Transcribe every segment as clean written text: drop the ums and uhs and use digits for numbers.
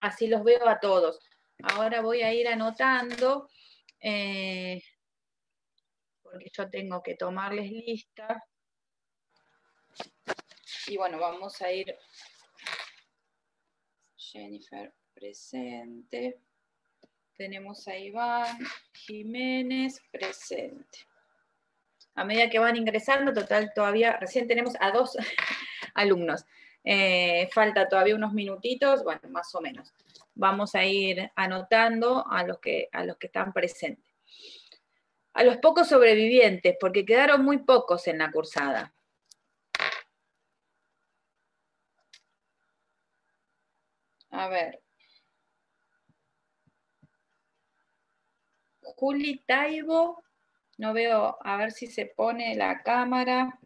así los veo a todos. Ahora voy a ir anotando, porque yo tengo que tomarles lista. Y bueno, vamos a ir. Jennifer, presente. Tenemos a Iván Jiménez, presente. A medida que van ingresando, total, todavía, recién tenemos a 2 alumnos. Falta todavía unos minutitos, bueno, más o menos. Vamos a ir anotando a los que están presentes. A los pocos sobrevivientes, porque quedaron muy pocos en la cursada. A ver. Juli Taibo, no veo, a ver si se pone la cámara.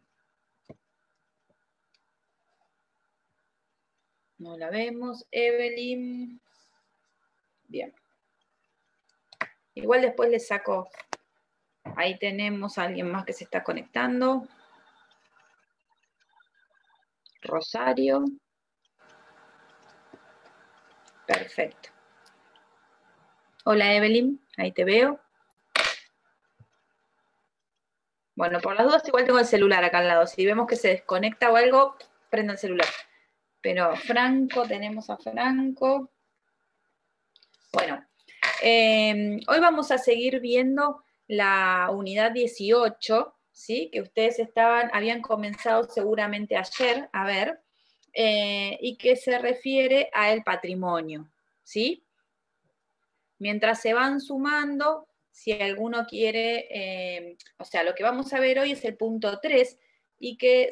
No la vemos. Evelyn. Bien. Igual después le saco. Ahí tenemos a alguien más que se está conectando. Rosario. Perfecto. Hola Evelyn, ahí te veo. Bueno, por las dudas igual tengo el celular acá al lado. Si vemos que se desconecta o algo, prenda el celular. Pero Franco, tenemos a Franco. Bueno, hoy vamos a seguir viendo la unidad 18, ¿sí? Que ustedes habían comenzado seguramente ayer a ver, y que se refiere al patrimonio, ¿sí? Mientras se van sumando, si alguno quiere, o sea, lo que vamos a ver hoy es el punto 3, y que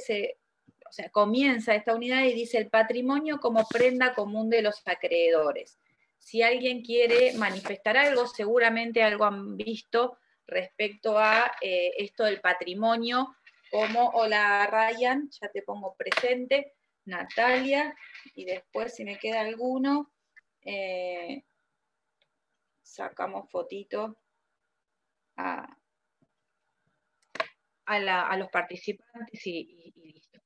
comienza esta unidad y dice el patrimonio como prenda común de los acreedores. Si alguien quiere manifestar algo, seguramente algo han visto respecto a esto del patrimonio, como, hola Ryan, ya te pongo presente, Natalia, y después si me queda alguno, sacamos fotito a los participantes y listo.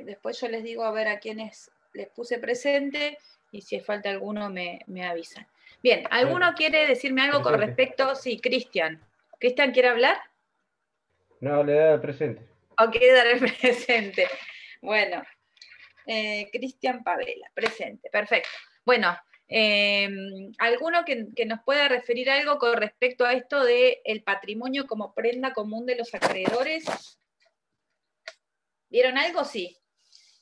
Después yo les digo a ver a quiénes les puse presente y si falta alguno me avisan. Bien, ¿alguno quiere decirme algo con respecto? Sí, Cristian. ¿Cristian quiere hablar? No, le da el presente. ¿O quiere dar el presente? Bueno, Cristian Pavela, presente, perfecto. Bueno, ¿alguno que nos pueda referir algo con respecto a esto del patrimonio como prenda común de los acreedores? ¿Vieron algo? Sí.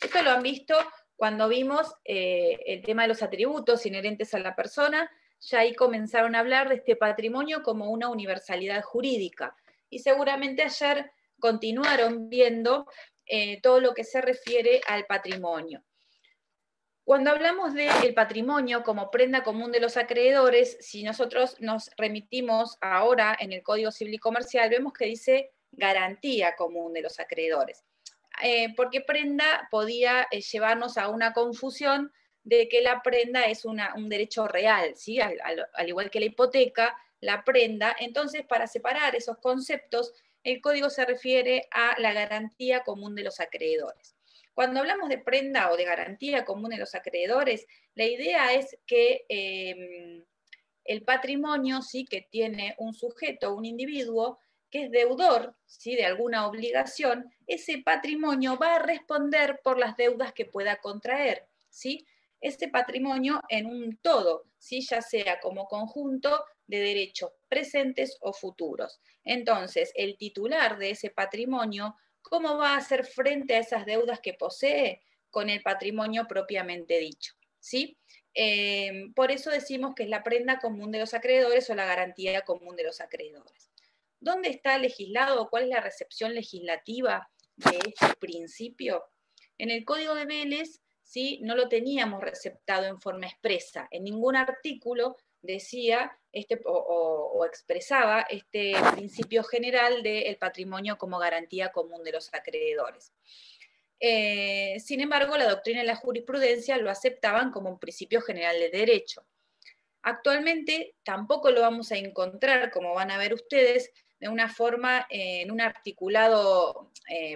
Esto lo han visto cuando vimos el tema de los atributos inherentes a la persona. Ya ahí comenzaron a hablar de este patrimonio como una universalidad jurídica. Y seguramente ayer continuaron viendo todo lo que se refiere al patrimonio. Cuando hablamos del patrimonio como prenda común de los acreedores, si nosotros nos remitimos ahora en el Código Civil y Comercial, vemos que dice garantía común de los acreedores. Porque prenda podía llevarnos a una confusión de que la prenda es un derecho real, ¿sí? Al igual que la hipoteca, la prenda. Entonces, para separar esos conceptos, el Código se refiere a la garantía común de los acreedores. Cuando hablamos de prenda o de garantía común de los acreedores, la idea es que el patrimonio, ¿sí? Que tiene un sujeto, un individuo, que es deudor, ¿sí? De alguna obligación, ese patrimonio va a responder por las deudas que pueda contraer, ¿sí? Ese patrimonio en un todo, ¿sí? Ya sea como conjunto de derechos presentes o futuros. Entonces, el titular de ese patrimonio, ¿cómo va a hacer frente a esas deudas que posee? Con el patrimonio propiamente dicho, ¿sí? Por eso decimos que es la prenda común de los acreedores o la garantía común de los acreedores. ¿Dónde está legislado? ¿Cuál es la recepción legislativa de este principio? En el Código de Vélez, ¿sí? No lo teníamos receptado en forma expresa. En ningún artículo decía o expresaba este principio general del patrimonio como garantía común de los acreedores. Sin embargo, la doctrina y la jurisprudencia lo aceptaban como un principio general de derecho. Actualmente tampoco lo vamos a encontrar, como van a ver ustedes, de una forma, en un articulado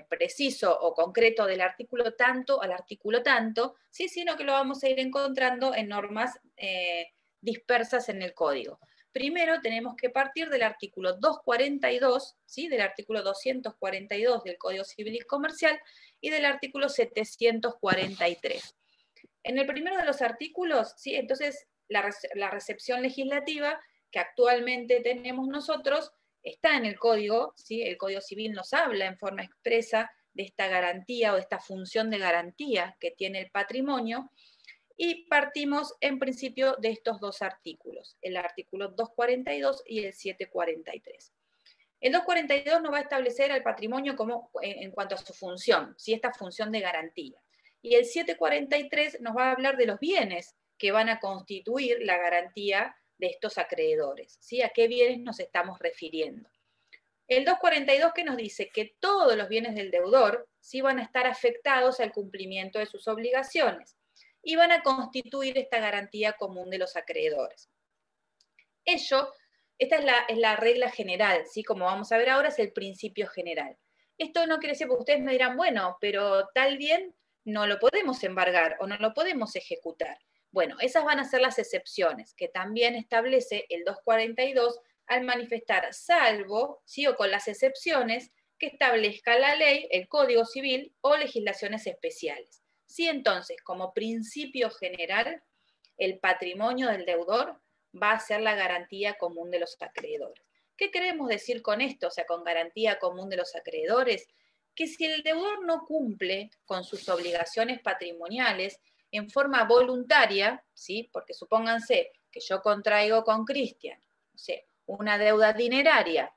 preciso o concreto del artículo tanto al artículo tanto, ¿sí? Sino que lo vamos a ir encontrando en normas dispersas en el código. Primero tenemos que partir del artículo 242, ¿sí? Del artículo 242 del Código Civil y Comercial y del artículo 743. En el primero de los artículos, ¿sí? Entonces, la recepción legislativa que actualmente tenemos nosotros está en el código, ¿sí? El Código Civil nos habla en forma expresa de esta garantía o de esta función de garantía que tiene el patrimonio, y partimos en principio de estos dos artículos, el artículo 242 y el 743. El 242 nos va a establecer al patrimonio como, en cuanto a su función, ¿sí? Esta función de garantía. Y el 743 nos va a hablar de los bienes que van a constituir la garantía de estos acreedores, ¿sí? ¿A qué bienes nos estamos refiriendo? El 242 que nos dice que todos los bienes del deudor, ¿sí? Van a estar afectados al cumplimiento de sus obligaciones y van a constituir esta garantía común de los acreedores. Esta es la regla general, ¿sí? Como vamos a ver ahora, es el principio general. Esto no quiere decir, porque ustedes me dirán, bueno, pero tal bien no lo podemos embargar o no lo podemos ejecutar. Bueno, esas van a ser las excepciones, que también establece el 242 al manifestar, salvo, ¿sí? O con las excepciones que establezca la ley, el Código Civil o legislaciones especiales. Sí, entonces, como principio general, el patrimonio del deudor va a ser la garantía común de los acreedores. ¿Qué queremos decir con esto? O sea, con garantía común de los acreedores, que si el deudor no cumple con sus obligaciones patrimoniales en forma voluntaria, ¿sí? Porque supónganse que yo contraigo con Cristian, no sé, una deuda dineraria,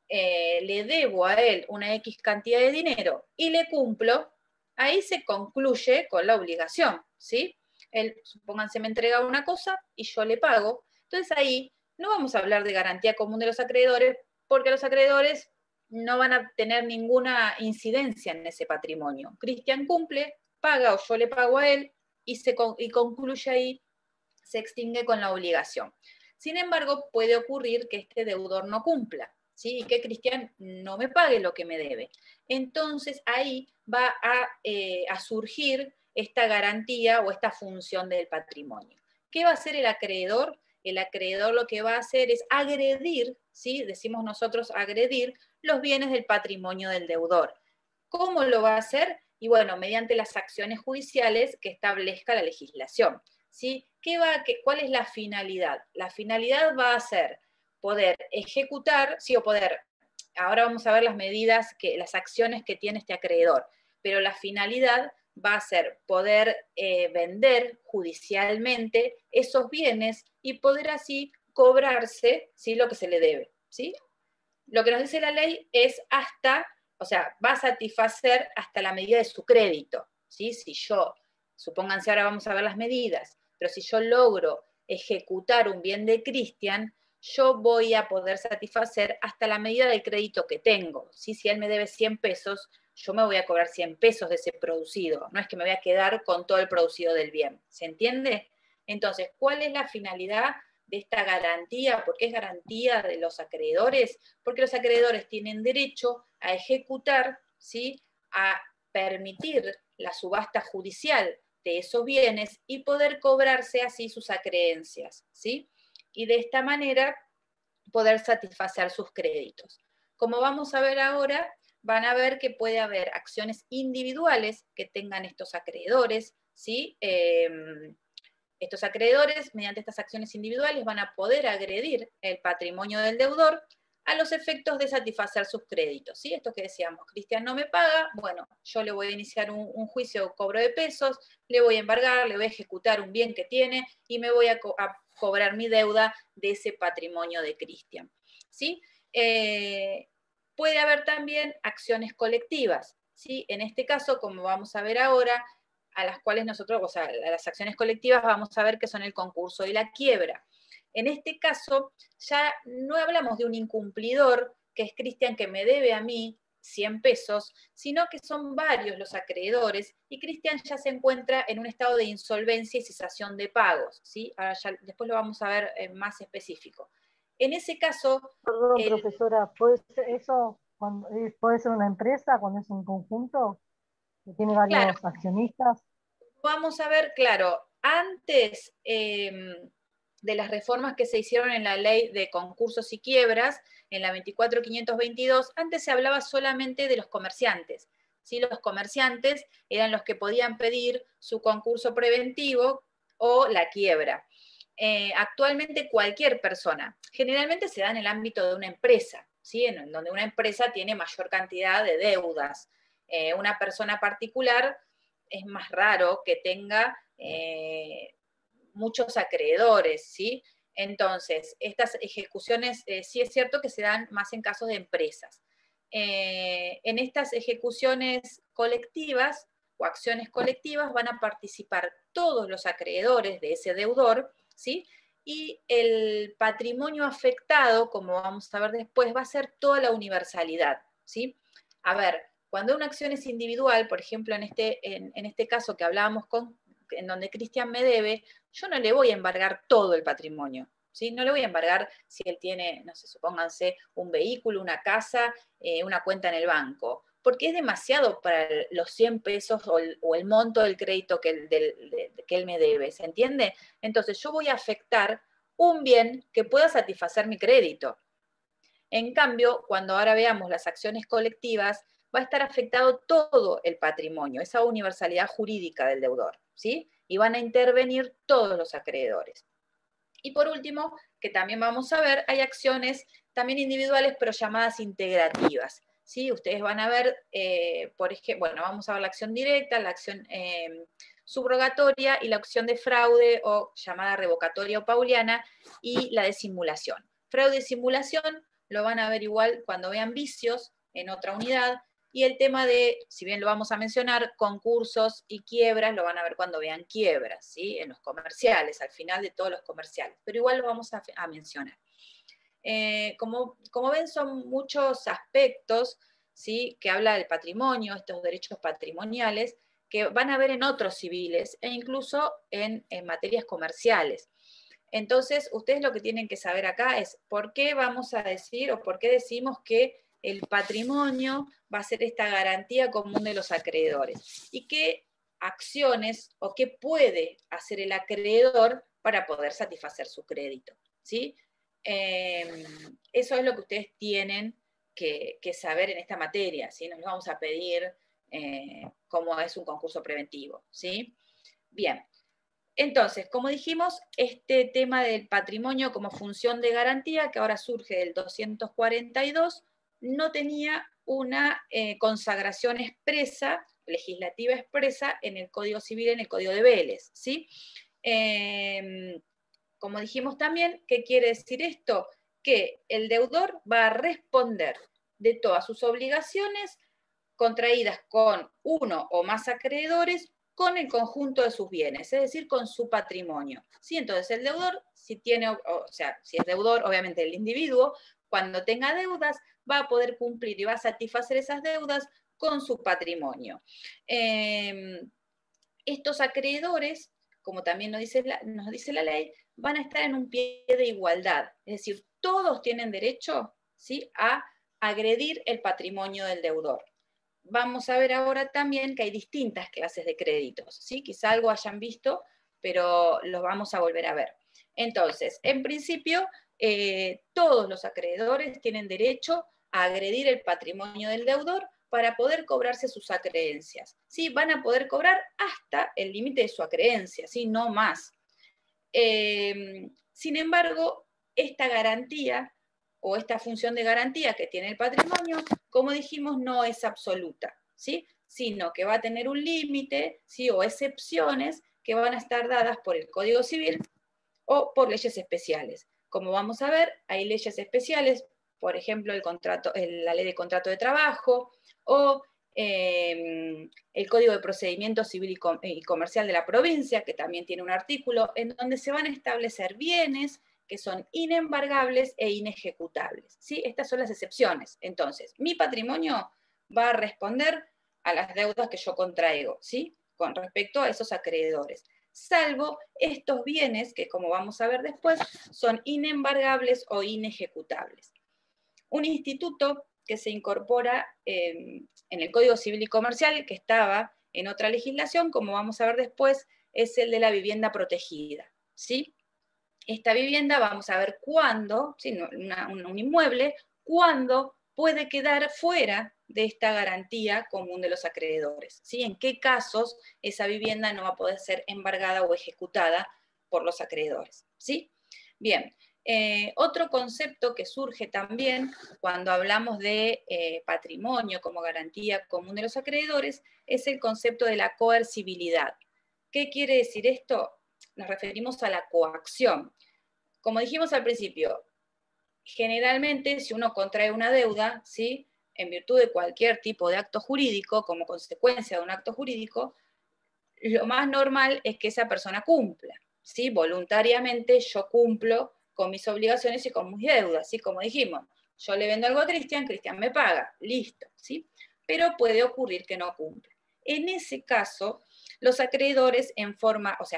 le debo a él una X cantidad de dinero y le cumplo, ahí se concluye con la obligación, ¿sí? Él, supónganse, me entrega una cosa y yo le pago. Entonces ahí no vamos a hablar de garantía común de los acreedores, porque los acreedores no van a tener ninguna incidencia en ese patrimonio. Cristian cumple, paga o yo le pago a él y concluye ahí, se extingue con la obligación. Sin embargo, puede ocurrir que este deudor no cumpla, ¿sí? Y que Cristian no me pague lo que me debe. Entonces ahí va a surgir esta garantía o esta función del patrimonio. ¿Qué va a hacer el acreedor? El acreedor lo que va a hacer es agredir, ¿sí? Decimos nosotros agredir los bienes del patrimonio del deudor. ¿Cómo lo va a hacer? Y bueno, mediante las acciones judiciales que establezca la legislación, ¿sí? ¿Cuál es la finalidad? La finalidad va a ser poder ejecutar, sí, o poder, ahora vamos a ver las medidas, las acciones que tiene este acreedor, pero la finalidad va a ser poder vender judicialmente esos bienes y poder así cobrarse, ¿sí? Lo que se le debe, ¿sí? Lo que nos dice la ley es hasta, o sea, va a satisfacer hasta la medida de su crédito, ¿sí? Si yo, supónganse ahora vamos a ver las medidas, pero si yo logro ejecutar un bien de Cristian, yo voy a poder satisfacer hasta la medida del crédito que tengo, ¿sí? Si él me debe 100 pesos, yo me voy a cobrar 100 pesos de ese producido, no es que me voy a quedar con todo el producido del bien, ¿se entiende? Entonces, ¿cuál es la finalidad de esta garantía? ¿Por qué es garantía de los acreedores? Porque los acreedores tienen derecho a ejecutar, ¿sí? A permitir la subasta judicial de esos bienes y poder cobrarse así sus acreencias, ¿sí? Y de esta manera poder satisfacer sus créditos. Como vamos a ver ahora, van a ver que puede haber acciones individuales que tengan estos acreedores, ¿sí? Estos acreedores, mediante estas acciones individuales, van a poder agredir el patrimonio del deudor a los efectos de satisfacer sus créditos, ¿sí? Esto que decíamos, Cristian no me paga, bueno, yo le voy a iniciar un juicio de cobro de pesos, le voy a embargar, le voy a ejecutar un bien que tiene y me voy a cobrar mi deuda de ese patrimonio de Cristian, ¿sí? Puede haber también acciones colectivas, ¿sí? En este caso, como vamos a ver ahora, a las cuales nosotros, o sea, las acciones colectivas vamos a ver que son el concurso y la quiebra. En este caso, ya no hablamos de un incumplidor, que es Cristian que me debe a mí 100 pesos, sino que son varios los acreedores y Cristian ya se encuentra en un estado de insolvencia y cesación de pagos, ¿sí? Ahora ya, después lo vamos a ver más específico. En ese caso, Perdón, el, profesora, ¿puede ser eso puede ser una empresa cuando es un conjunto que tiene claro, varios accionistas? vamos a ver, claro, antes de las reformas que se hicieron en la ley de concursos y quiebras, en la 24.522, antes se hablaba solamente de los comerciantes. ¿Sí? Los comerciantes eran los que podían pedir su concurso preventivo o la quiebra. Actualmente cualquier persona, generalmente se da en el ámbito de una empresa, ¿sí? En donde una empresa tiene mayor cantidad de deudas. Una persona particular es más raro que tenga muchos acreedores, ¿sí? Entonces, estas ejecuciones sí es cierto que se dan más en casos de empresas. En estas ejecuciones colectivas o acciones colectivas van a participar todos los acreedores de ese deudor, ¿sí? Y el patrimonio afectado, como vamos a ver después, va a ser toda la universalidad, ¿sí? A ver, cuando una acción es individual, por ejemplo, en este caso que hablábamos en donde Cristian me debe, yo no le voy a embargar todo el patrimonio, ¿sí? No le voy a embargar si él tiene, no sé, supónganse, un vehículo, una casa, una cuenta en el banco, porque es demasiado para los 100 pesos o el monto del crédito que él me debe, ¿se entiende? Entonces yo voy a afectar un bien que pueda satisfacer mi crédito. En cambio, cuando ahora veamos las acciones colectivas, va a estar afectado todo el patrimonio, esa universalidad jurídica del deudor, ¿sí? Y van a intervenir todos los acreedores. Y por último, que también vamos a ver, hay acciones también individuales, pero llamadas integrativas, ¿sí? Ustedes van a ver, por ejemplo, bueno, vamos a ver la acción directa, la acción subrogatoria y la acción de fraude o llamada revocatoria o pauliana y la de simulación. Fraude y simulación lo van a ver igual cuando vean vicios en otra unidad, y el tema de, si bien lo vamos a mencionar, concursos y quiebras, lo van a ver cuando vean quiebras, ¿sí? En los comerciales, al final de todos los comerciales, pero igual lo vamos a mencionar. Como ven, son muchos aspectos, ¿sí? Que habla del patrimonio, estos derechos patrimoniales, que van a ver en otros civiles e incluso en materias comerciales. Entonces, ustedes lo que tienen que saber acá es por qué vamos a decir o por qué decimos que el patrimonio va a ser esta garantía común de los acreedores y qué acciones o qué puede hacer el acreedor para poder satisfacer su crédito, ¿sí? Eso es lo que ustedes tienen que saber en esta materia, ¿sí? Nos vamos a pedir cómo es un concurso preventivo, ¿sí? Bien. Entonces, como dijimos, este tema del patrimonio como función de garantía, que ahora surge del 242, no tenía una consagración expresa, legislativa expresa, en el Código Civil, en el Código de Vélez, ¿sí? Como dijimos también, ¿qué quiere decir esto? Que el deudor va a responder de todas sus obligaciones contraídas con uno o más acreedores con el conjunto de sus bienes, es decir, con su patrimonio. ¿Sí? Entonces el deudor, si tiene, o sea, si es deudor, obviamente el individuo, cuando tenga deudas, va a poder cumplir y va a satisfacer esas deudas con su patrimonio. Estos acreedores, como también nos dice la ley, van a estar en un pie de igualdad, es decir, todos tienen derecho, ¿sí?, a agredir el patrimonio del deudor. Vamos a ver ahora también que hay distintas clases de créditos, ¿sí? Quizá algo hayan visto, pero los vamos a volver a ver. Entonces, en principio, todos los acreedores tienen derecho a agredir el patrimonio del deudor para poder cobrarse sus acreencias, ¿sí? Van a poder cobrar hasta el límite de su acreencia, ¿sí? No más. Sin embargo, esta garantía o esta función de garantía que tiene el patrimonio, como dijimos, no es absoluta, ¿sí? Sino que va a tener un límite, ¿sí?, o excepciones que van a estar dadas por el Código Civil o por leyes especiales. Como vamos a ver, hay leyes especiales, por ejemplo, la ley de contrato de trabajo o el Código de Procedimiento Civil y Comercial de la provincia, que también tiene un artículo en donde se van a establecer bienes que son inembargables e inejecutables, ¿sí? Estas son las excepciones. Entonces, mi patrimonio va a responder a las deudas que yo contraigo, ¿sí?, con respecto a esos acreedores. salvo estos bienes que, como vamos a ver después, son inembargables o inejecutables. Un instituto que se incorpora en el Código Civil y Comercial, que estaba en otra legislación, como vamos a ver después, es el de la vivienda protegida, ¿sí? Esta vivienda, vamos a ver cuándo, ¿sí? Un inmueble, cuándo puede quedar fuera de esta garantía común de los acreedores, ¿sí? En qué casos esa vivienda no va a poder ser embargada o ejecutada por los acreedores, ¿sí? Bien, otro concepto que surge también cuando hablamos de patrimonio como garantía común de los acreedores es el concepto de la coercibilidad. ¿Qué quiere decir esto? Nos referimos a la coacción. Como dijimos al principio, generalmente si uno contrae una deuda, ¿sí? En virtud de cualquier tipo de acto jurídico, como consecuencia de un acto jurídico, lo más normal es que esa persona cumpla, ¿sí? Voluntariamente yo cumplo con mis obligaciones y con mis deudas, ¿sí? Como dijimos, yo le vendo algo a Cristian, Cristian me paga, listo, ¿sí? Pero puede ocurrir que no cumple. En ese caso, los acreedores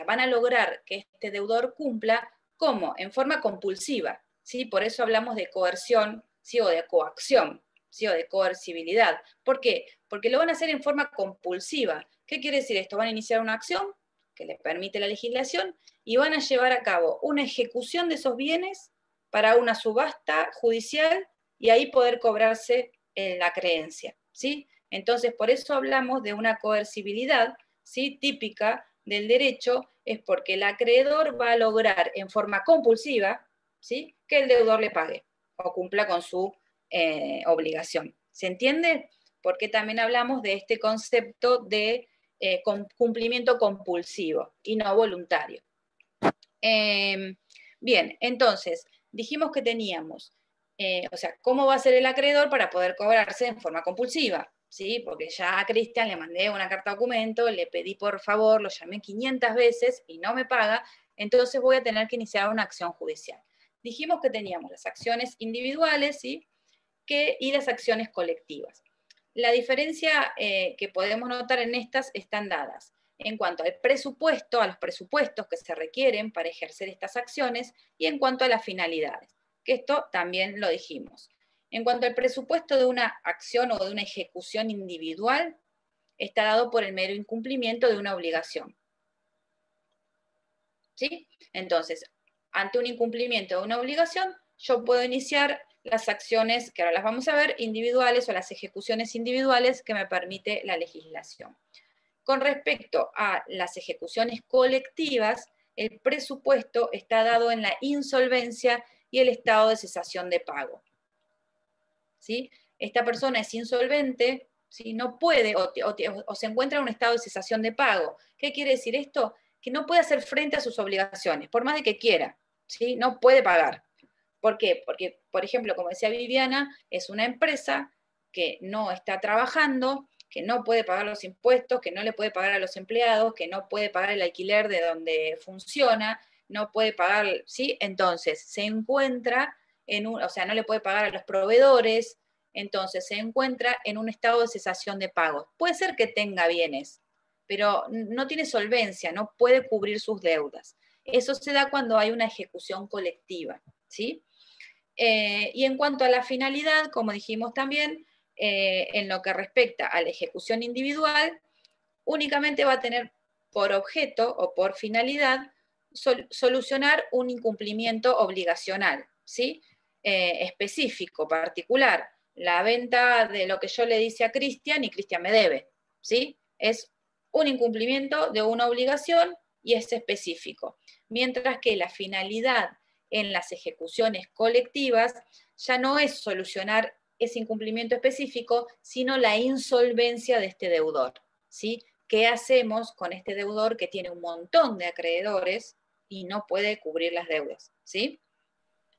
van a lograr que este deudor cumpla, ¿cómo? En forma compulsiva, ¿sí? Por eso hablamos de coerción, ¿sí? O de coacción, ¿sí? O de coercibilidad. ¿Por qué? Porque lo van a hacer en forma compulsiva. ¿Qué quiere decir esto? Van a iniciar una acción que les permite la legislación y van a llevar a cabo una ejecución de esos bienes para una subasta judicial y ahí poder cobrarse la creencia, ¿sí? Entonces, por eso hablamos de una coercibilidad, ¿sí? Típica del derecho, es porque el acreedor va a lograr en forma compulsiva, ¿sí? Que el deudor le pague o cumpla con su obligación. ¿Se entiende? Porque también hablamos de este concepto de cumplimiento compulsivo y no voluntario. Bien, entonces, dijimos que teníamos, ¿cómo va a ser el acreedor para poder cobrarse en forma compulsiva? ¿Sí? Porque ya a Cristian le mandé una carta documento, le pedí por favor, lo llamé 500 veces y no me paga, entonces voy a tener que iniciar una acción judicial. Dijimos que teníamos las acciones individuales, ¿sí? Y las acciones colectivas. La diferencia que podemos notar en estas están dadas en cuanto al presupuesto, a los presupuestos que se requieren para ejercer estas acciones y en cuanto a las finalidades, que esto también lo dijimos. En cuanto al presupuesto de una acción o de una ejecución individual, está dado por el mero incumplimiento de una obligación. ¿Sí? Entonces, ante un incumplimiento de una obligación, yo puedo iniciar las acciones, que ahora las vamos a ver, individuales o las ejecuciones individuales que me permite la legislación. Con respecto a las ejecuciones colectivas, el presupuesto está dado en la insolvencia y el estado de cesación de pago. ¿Sí? Esta persona es insolvente, ¿sí? No puede o se encuentra en un estado de cesación de pago. ¿Qué quiere decir esto? Que no puede hacer frente a sus obligaciones, por más de que quiera, ¿sí? No puede pagar. ¿Por qué? Porque, por ejemplo, como decía Viviana, es una empresa que no está trabajando, que no puede pagar los impuestos, que no le puede pagar a los empleados, que no puede pagar el alquiler de donde funciona, no puede pagar, ¿sí? Entonces, se encuentra no le puede pagar a los proveedores, entonces se encuentra en un estado de cesación de pagos. Puede ser que tenga bienes, pero no tiene solvencia, no puede cubrir sus deudas. Eso se da cuando hay una ejecución colectiva, ¿sí? Y en cuanto a la finalidad, como dijimos también, en lo que respecta a la ejecución individual, únicamente va a tener por objeto o por finalidad solucionar un incumplimiento obligacional, ¿sí? Específico, particular, la venta de lo que yo le dice a Cristian y Cristian me debe, ¿sí? Es un incumplimiento de una obligación y es específico. Mientras que la finalidad en las ejecuciones colectivas ya no es solucionar ese incumplimiento específico, sino la insolvencia de este deudor, ¿sí? ¿Qué hacemos con este deudor que tiene un montón de acreedores y no puede cubrir las deudas? ¿Sí?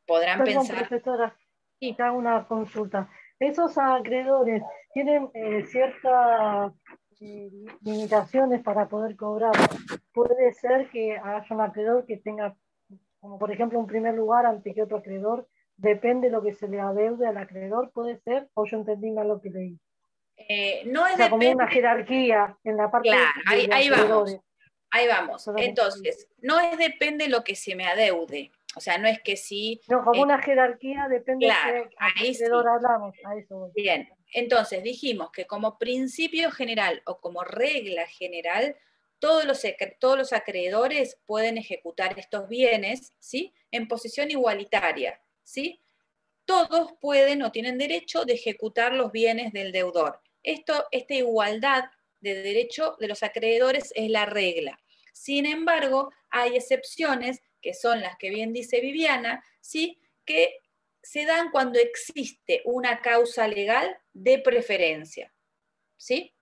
Podrán Perdón, pensar. profesora, Sí. te hago una consulta. ¿Esos acreedores tienen ciertas limitaciones para poder cobrar? Puede ser que haya un acreedor que tenga, como por ejemplo, un primer lugar ante que otro acreedor, depende de lo que se le adeude al acreedor, puede ser, o yo entendí mal lo que leí. No O es sea, como una depende. jerarquía en la parte Claro, de ahí vamos. acreedores. Ahí vamos. Solamente. Entonces, no es depende lo que se me adeude. O sea, no es que si... No, como una jerarquía, depende claro, a qué ahí acreedor sí. hablamos, a eso voy. Bien, entonces dijimos que como principio general o como regla general, todos los acreedores pueden ejecutar estos bienes, ¿sí? En posición igualitaria, ¿sí? Todos pueden o tienen derecho de ejecutar los bienes del deudor. Esta igualdad de derecho de los acreedores es la regla. Sin embargo, hay excepciones, que son las que bien dice Viviana, ¿sí? Que se dan cuando existe una causa legal de preferencia, ¿sí?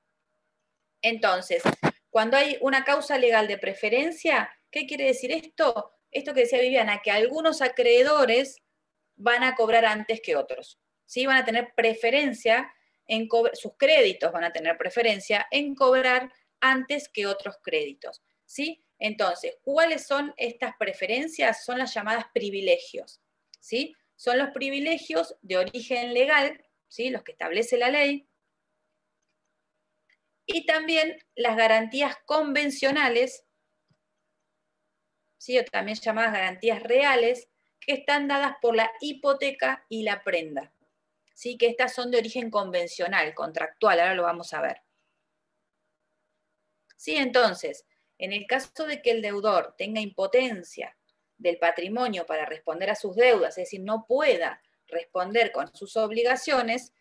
Entonces, cuando hay una causa legal de preferencia, ¿qué quiere decir esto? Esto que decía Viviana, que algunos acreedores van a cobrar antes que otros, ¿sí? Van a tener preferencia en sus créditos van a tener preferencia en cobrar antes que otros créditos, ¿sí? Entonces, ¿cuáles son estas preferencias? Son las llamadas privilegios, ¿sí? Son los privilegios de origen legal, ¿sí? Los que establece la ley, y también las garantías convencionales, ¿sí? O también llamadas garantías reales, que están dadas por la hipoteca y la prenda, ¿sí? Que estas son de origen convencional, contractual, ahora lo vamos a ver. ¿Sí? Entonces, en el caso de que el deudor tenga impotencia del patrimonio para responder a sus deudas, es decir, no pueda responder con sus obligaciones,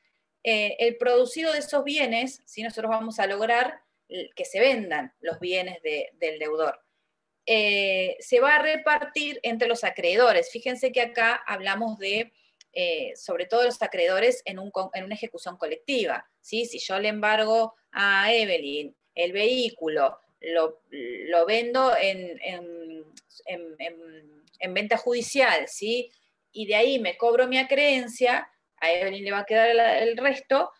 el producido de esos bienes, ¿sí? Nosotros vamos a lograr que se vendan los bienes del deudor. Se va a repartir entre los acreedores. Fíjense que acá hablamos de, sobre todo los acreedores en una ejecución colectiva, ¿sí? Si yo le embargo a Evelyn el vehículo, lo vendo en venta judicial, ¿sí? Y de ahí me cobro mi acreencia, a Evelyn le va a quedar el resto,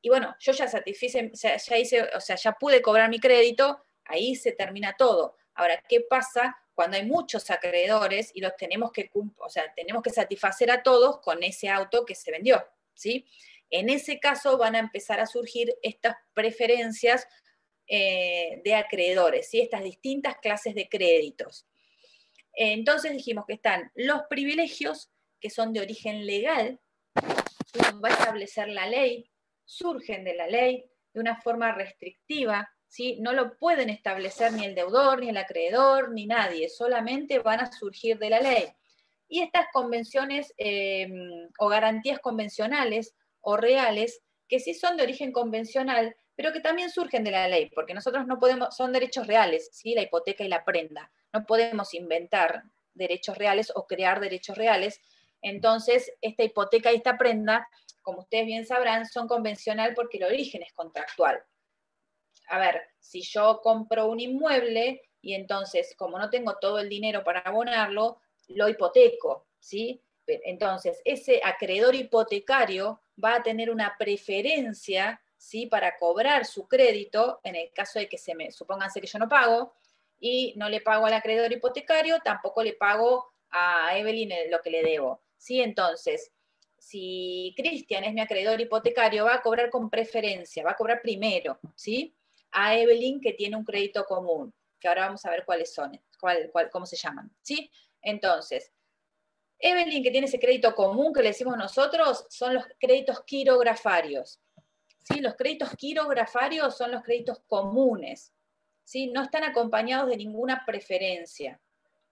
y bueno, yo ya satisfice, ya hice, o sea, ya pude cobrar mi crédito, ahí se termina todo. Ahora, ¿qué pasa cuando hay muchos acreedores y los tenemos que, o sea, tenemos que satisfacer a todos con ese auto que se vendió, ¿sí? En ese caso van a empezar a surgir estas preferencias de acreedores, ¿sí? Estas distintas clases de créditos. Entonces dijimos que están los privilegios, que son de origen legal, los va a establecer la ley, surgen de la ley de una forma restrictiva, ¿sí? No lo pueden establecer ni el deudor, ni el acreedor, ni nadie, solamente van a surgir de la ley. Y estas convenciones o garantías convencionales o reales, que sí son de origen convencional, pero que también surgen de la ley, porque nosotros no podemos, son derechos reales, ¿sí? La hipoteca y la prenda. No podemos inventar derechos reales o crear derechos reales. Entonces, esta hipoteca y esta prenda, como ustedes bien sabrán, son convencional porque el origen es contractual. A ver, si yo compro un inmueble y entonces, como no tengo todo el dinero para abonarlo, lo hipoteco, ¿sí? Entonces, ese acreedor hipotecario va a tener una preferencia, ¿sí? Para cobrar su crédito, en el caso de que supónganse que yo no pago, y no le pago al acreedor hipotecario, tampoco le pago a Evelyn lo que le debo, ¿sí? Entonces, si Cristian es mi acreedor hipotecario, va a cobrar con preferencia, va a cobrar primero, ¿sí? A Evelyn, que tiene un crédito común, que ahora vamos a ver cuáles son, cómo se llaman, ¿sí? Entonces, Evelyn, que tiene ese crédito común que le decimos nosotros, son los créditos quirografarios, ¿sí? Los créditos quirografarios son los créditos comunes, ¿sí? No están acompañados de ninguna preferencia,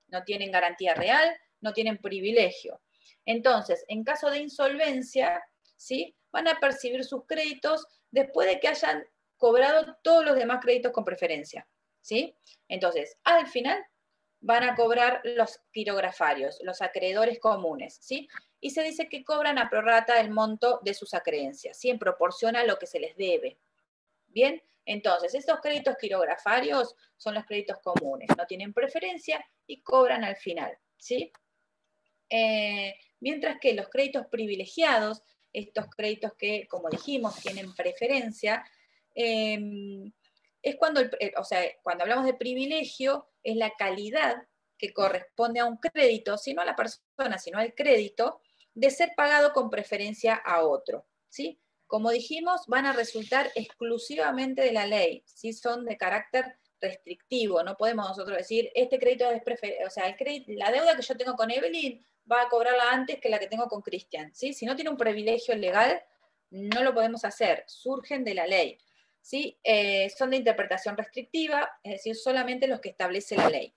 no tienen garantía real, no tienen privilegio. Entonces, en caso de insolvencia, ¿sí? Van a percibir sus créditos después de que hayan cobrado todos los demás créditos con preferencia, ¿sí? Entonces, al final van a cobrar los quirografarios, los acreedores comunes, ¿sí? Y se dice que cobran a prorrata el monto de sus acreencias, ¿sí? En proporción a lo que se les debe. Bien, entonces, estos créditos quirografarios son los créditos comunes, no tienen preferencia y cobran al final, ¿sí? Mientras que los créditos privilegiados, estos créditos que, como dijimos, tienen preferencia, es cuando, o sea, cuando hablamos de privilegio, es la calidad que corresponde a un crédito, si no a la persona, sino al crédito, de ser pagado con preferencia a otro, ¿sí? Como dijimos, van a resultar exclusivamente de la ley, ¿sí? Son de carácter restrictivo, no podemos nosotros decir, este crédito es preferible, o sea, la deuda que yo tengo con Evelyn va a cobrarla antes que la que tengo con Cristian, ¿sí? Si no tiene un privilegio legal, no lo podemos hacer, surgen de la ley, ¿sí? Son de interpretación restrictiva, es decir, solamente los que establece la ley.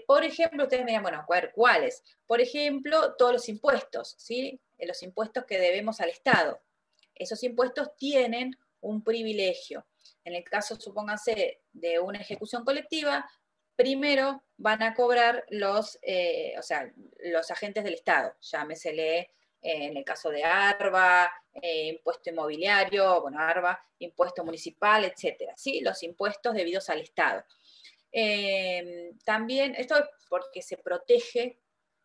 Por ejemplo, ustedes me dirán, bueno, ¿cuáles? Por ejemplo, todos los impuestos, ¿sí? Los impuestos que debemos al Estado. Esos impuestos tienen un privilegio. En el caso, supónganse, de una ejecución colectiva, primero van a cobrar los agentes del Estado, llámesele en el caso de ARBA, impuesto inmobiliario, bueno, ARBA, impuesto municipal, etcétera, ¿sí? Los impuestos debidos al Estado. También, esto es porque se protege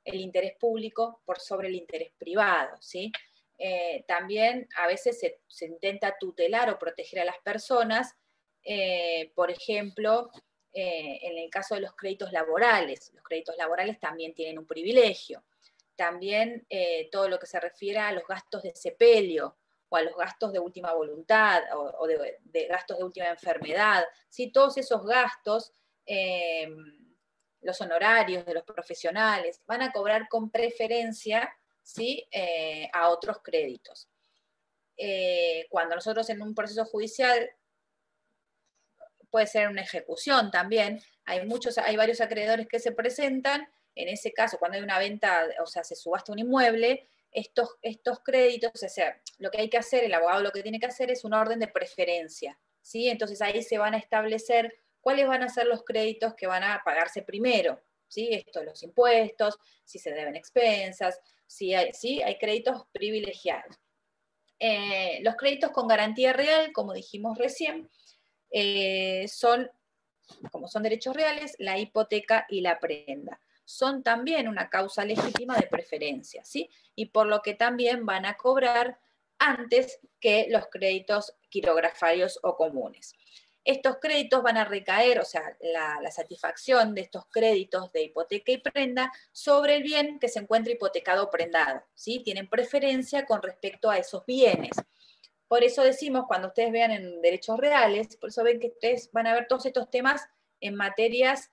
el interés público por sobre el interés privado, ¿sí? También a veces se intenta tutelar o proteger a las personas, por ejemplo, en el caso de los créditos laborales también tienen un privilegio. También todo lo que se refiere a los gastos de sepelio o a los gastos de última voluntad o de gastos de última enfermedad, ¿sí? Todos esos gastos, los honorarios de los profesionales, van a cobrar con preferencia, ¿sí? A otros créditos. Cuando nosotros en un proceso judicial, puede ser una ejecución también, hay varios acreedores que se presentan, en ese caso, cuando hay una venta, o sea, se subasta un inmueble, estos créditos, o sea, lo que hay que hacer, el abogado lo que tiene que hacer es un orden de preferencia, ¿sí? Entonces ahí se van a establecer cuáles van a ser los créditos que van a pagarse primero, ¿sí? Esto, los impuestos, si se deben expensas, si hay créditos privilegiados. Los créditos con garantía real, como dijimos recién, como son derechos reales, la hipoteca y la prenda. Son también una causa legítima de preferencia, ¿sí? Y por lo que también van a cobrar antes que los créditos quirografarios o comunes. Estos créditos van a recaer, o sea, la satisfacción de estos créditos de hipoteca y prenda sobre el bien que se encuentra hipotecado o prendado, ¿sí? Tienen preferencia con respecto a esos bienes. Por eso decimos, cuando ustedes vean en derechos reales, por eso ven que ustedes van a ver todos estos temas en materias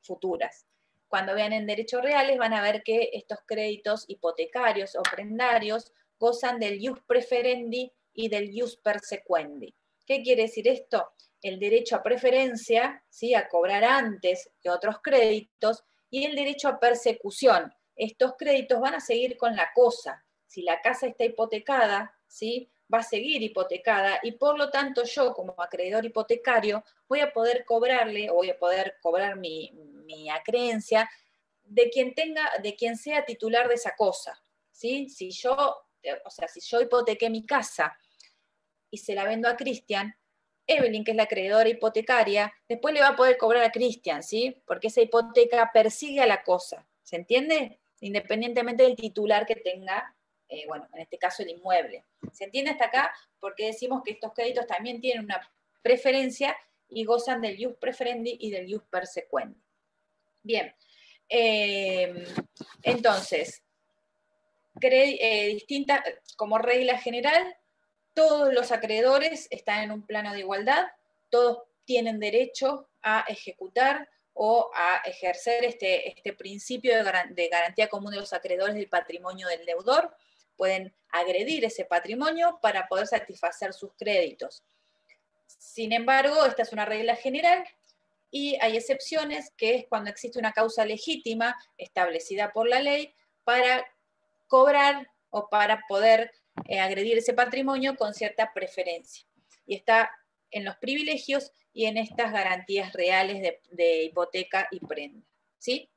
futuras. Cuando vean en derechos reales van a ver que estos créditos hipotecarios o prendarios gozan del ius preferendi y del ius persequendi. ¿Qué quiere decir esto? El derecho a preferencia, ¿sí? A cobrar antes que otros créditos, y el derecho a persecución. Estos créditos van a seguir con la cosa. Si la casa está hipotecada, ¿sí? Va a seguir hipotecada, y por lo tanto yo, como acreedor hipotecario, voy a poder cobrarle, o voy a poder cobrar mi acreencia de quien sea titular de esa cosa, ¿sí? Si yo hipotequé mi casa y se la vendo a Cristian, Evelyn, que es la acreedora hipotecaria, después le va a poder cobrar a Cristian, ¿sí? Porque esa hipoteca persigue a la cosa, ¿se entiende? Independientemente del titular que tenga, en este caso el inmueble. ¿Se entiende hasta acá? Porque decimos que estos créditos también tienen una preferencia y gozan del ius preferendi y del ius persequendi. Bien, entonces, como regla general, todos los acreedores están en un plano de igualdad, todos tienen derecho a ejecutar o a ejercer este principio de garantía común de los acreedores del patrimonio del deudor, pueden agredir ese patrimonio para poder satisfacer sus créditos. Sin embargo, esta es una regla general, y hay excepciones, que es cuando existe una causa legítima establecida por la ley para cobrar o para poder agredir ese patrimonio con cierta preferencia. Y está en los privilegios y en estas garantías reales de hipoteca y prenda, ¿sí?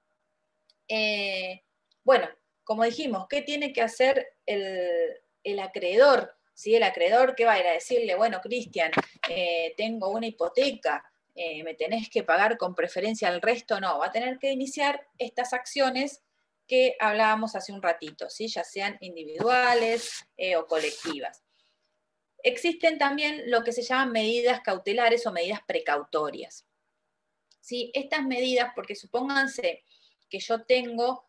Bueno, como dijimos, ¿qué tiene que hacer el acreedor? ¿Sí? El acreedor, ¿qué va a ir a decirle? Bueno, Cristian, tengo una hipoteca, me tenés que pagar con preferencia al resto. No, va a tener que iniciar estas acciones que hablábamos hace un ratito, ¿sí? Ya sean individuales o colectivas. Existen también lo que se llaman medidas cautelares o medidas precautorias, ¿sí? Estas medidas, porque supónganse que yo tengo,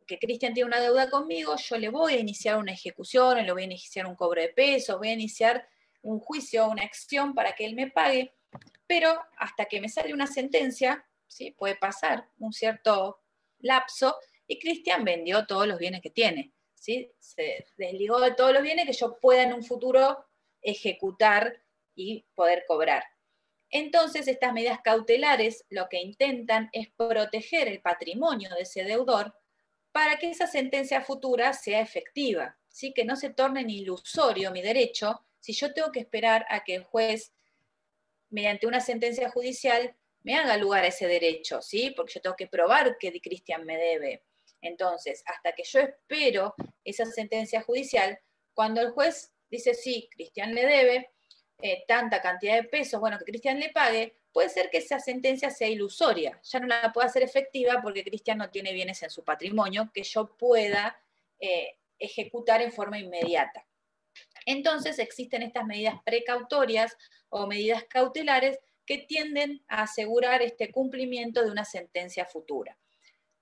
que Cristian tiene una deuda conmigo, yo le voy a iniciar una ejecución, le voy a iniciar un cobro de pesos, voy a iniciar un juicio, una acción para que él me pague, pero hasta que me sale una sentencia, ¿sí? Puede pasar un cierto lapso, y Cristian vendió todos los bienes que tiene, ¿sí? Se desligó de todos los bienes que yo pueda en un futuro ejecutar y poder cobrar. Entonces, estas medidas cautelares lo que intentan es proteger el patrimonio de ese deudor para que esa sentencia futura sea efectiva, ¿sí? Que no se torne en ilusorio mi derecho si yo tengo que esperar a que el juez, mediante una sentencia judicial, me haga lugar a ese derecho, ¿sí? Porque yo tengo que probar que Cristian me debe. Entonces, hasta que yo espero esa sentencia judicial, cuando el juez dice, sí, Cristian le debe tanta cantidad de pesos, bueno, que Cristian le pague, puede ser que esa sentencia sea ilusoria, ya no la pueda hacer efectiva porque Cristian no tiene bienes en su patrimonio que yo pueda ejecutar en forma inmediata. Entonces existen estas medidas precautorias o medidas cautelares que tienden a asegurar este cumplimiento de una sentencia futura.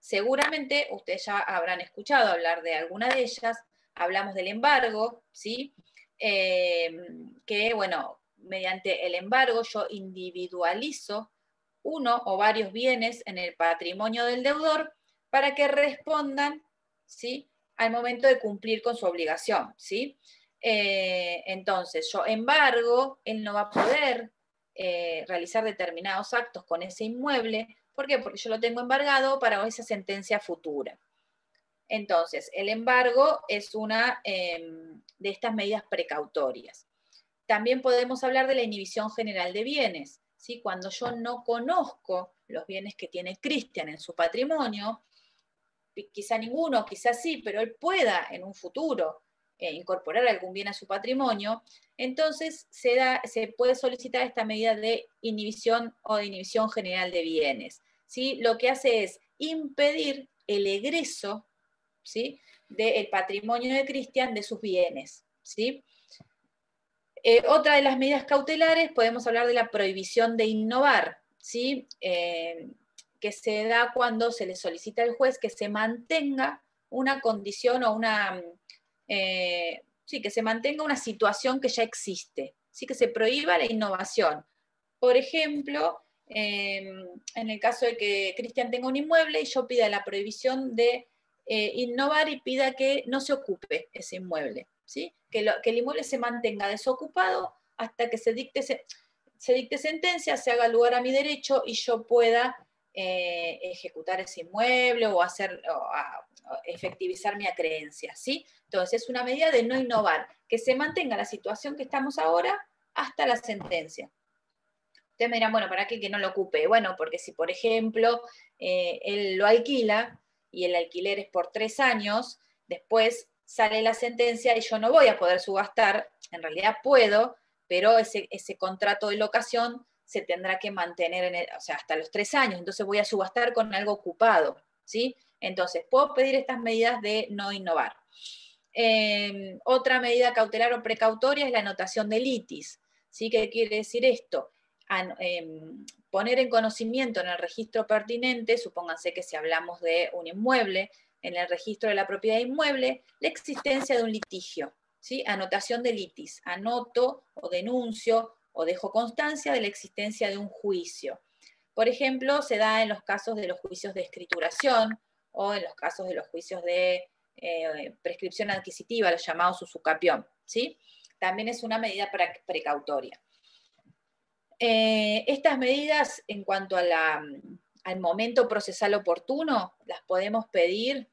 Seguramente ustedes ya habrán escuchado hablar de alguna de ellas. Hablamos del embargo, ¿sí? Que, bueno, mediante el embargo yo individualizo uno o varios bienes en el patrimonio del deudor para que respondan, ¿sí? Al momento de cumplir con su obligación, ¿sí? Entonces, yo embargo, él no va a poder realizar determinados actos con ese inmueble. ¿Por qué? Porque yo lo tengo embargado para esa sentencia futura. Entonces, el embargo es una de estas medidas precautorias. También podemos hablar de la inhibición general de bienes, ¿sí? Cuando yo no conozco los bienes que tiene Cristian en su patrimonio, quizá ninguno, quizá sí, pero él pueda en un futuro incorporar algún bien a su patrimonio, entonces se puede solicitar esta medida de inhibición o de inhibición general de bienes, ¿sí? Lo que hace es impedir el egreso, ¿sí? Del patrimonio de Cristian de sus bienes, ¿sí? Otra de las medidas cautelares, podemos hablar de la prohibición de innovar, ¿sí? Que se da cuando se le solicita al juez que se mantenga una condición o sí, que se mantenga una situación que ya existe, ¿sí? Que se prohíba la innovación. Por ejemplo, en el caso de que Cristian tenga un inmueble y yo pida la prohibición de innovar y pida que no se ocupe ese inmueble, ¿sí? Que el inmueble se mantenga desocupado hasta que se dicte sentencia, se haga lugar a mi derecho y yo pueda ejecutar ese inmueble o efectivizar mi acreencia, ¿sí? Entonces, es una medida de no innovar, que se mantenga la situación que estamos ahora hasta la sentencia. Ustedes me dirán, bueno, ¿para qué que no lo ocupe? Bueno, porque si, por ejemplo, él lo alquila y el alquiler es por 3 años, después sale la sentencia y yo no voy a poder subastar, en realidad puedo, pero ese contrato de locación se tendrá que mantener hasta los 3 años, entonces voy a subastar con algo ocupado, ¿sí? Entonces, puedo pedir estas medidas de no innovar. Otra medida cautelar o precautoria es la anotación de litis, ¿sí? ¿Qué quiere decir esto? Poner en conocimiento en el registro pertinente, supónganse que si hablamos de un inmueble, en el registro de la propiedad inmueble, la existencia de un litigio, ¿sí? Anotación de litis, anoto o denuncio o dejo constancia de la existencia de un juicio. Por ejemplo, se da en los casos de los juicios de escrituración o en los casos de los juicios de prescripción adquisitiva, los llamados usucapión, ¿sí? También es una medida precautoria. Estas medidas, en cuanto al momento procesal oportuno, las podemos pedir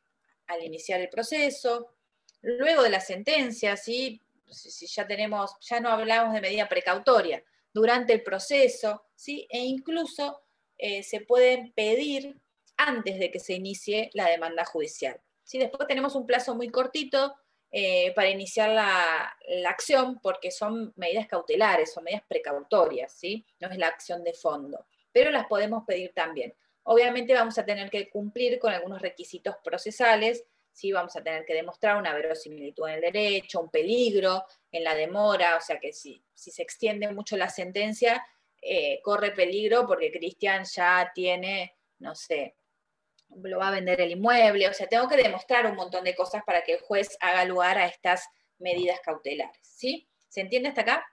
al iniciar el proceso, luego de la sentencia, ¿sí? Si ya no hablamos de medida precautoria, durante el proceso, ¿sí? E incluso se pueden pedir antes de que se inicie la demanda judicial, ¿sí? Después tenemos un plazo muy cortito para iniciar la acción, porque son medidas cautelares, son medidas precautorias, ¿sí? No es la acción de fondo, pero las podemos pedir también. Obviamente vamos a tener que cumplir con algunos requisitos procesales, ¿sí? Vamos a tener que demostrar una verosimilitud en el derecho, un peligro en la demora, o sea que si se extiende mucho la sentencia, corre peligro porque Cristian ya tiene, no sé, lo va a vender el inmueble, o sea, tengo que demostrar un montón de cosas para que el juez haga lugar a estas medidas cautelares, ¿sí? ¿Se entiende hasta acá?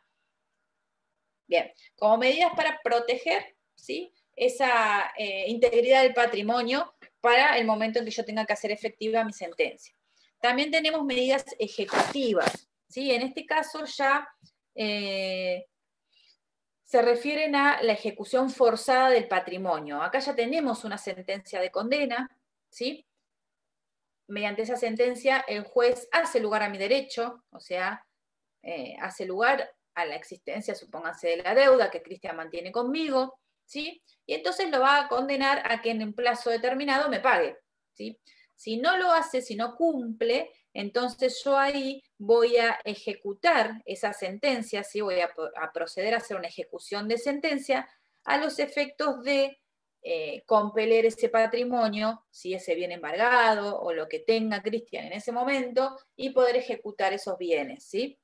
Bien, como medidas para proteger, ¿sí?, esa integridad del patrimonio para el momento en que yo tenga que hacer efectiva mi sentencia. También tenemos medidas ejecutivas, ¿sí? En este caso ya se refieren a la ejecución forzada del patrimonio. Acá ya tenemos una sentencia de condena, ¿sí? Mediante esa sentencia el juez hace lugar a mi derecho, o sea, hace lugar a la existencia, supóngase, de la deuda que Cristian mantiene conmigo, ¿sí? Y entonces lo va a condenar a que en un plazo determinado me pague, ¿sí? Si no lo hace, si no cumple, entonces yo ahí voy a ejecutar esa sentencia, ¿sí? Voy a proceder a hacer una ejecución de sentencia a los efectos de compeler ese patrimonio, si ese bien embargado o lo que tenga Cristian en ese momento, y poder ejecutar esos bienes, ¿sí?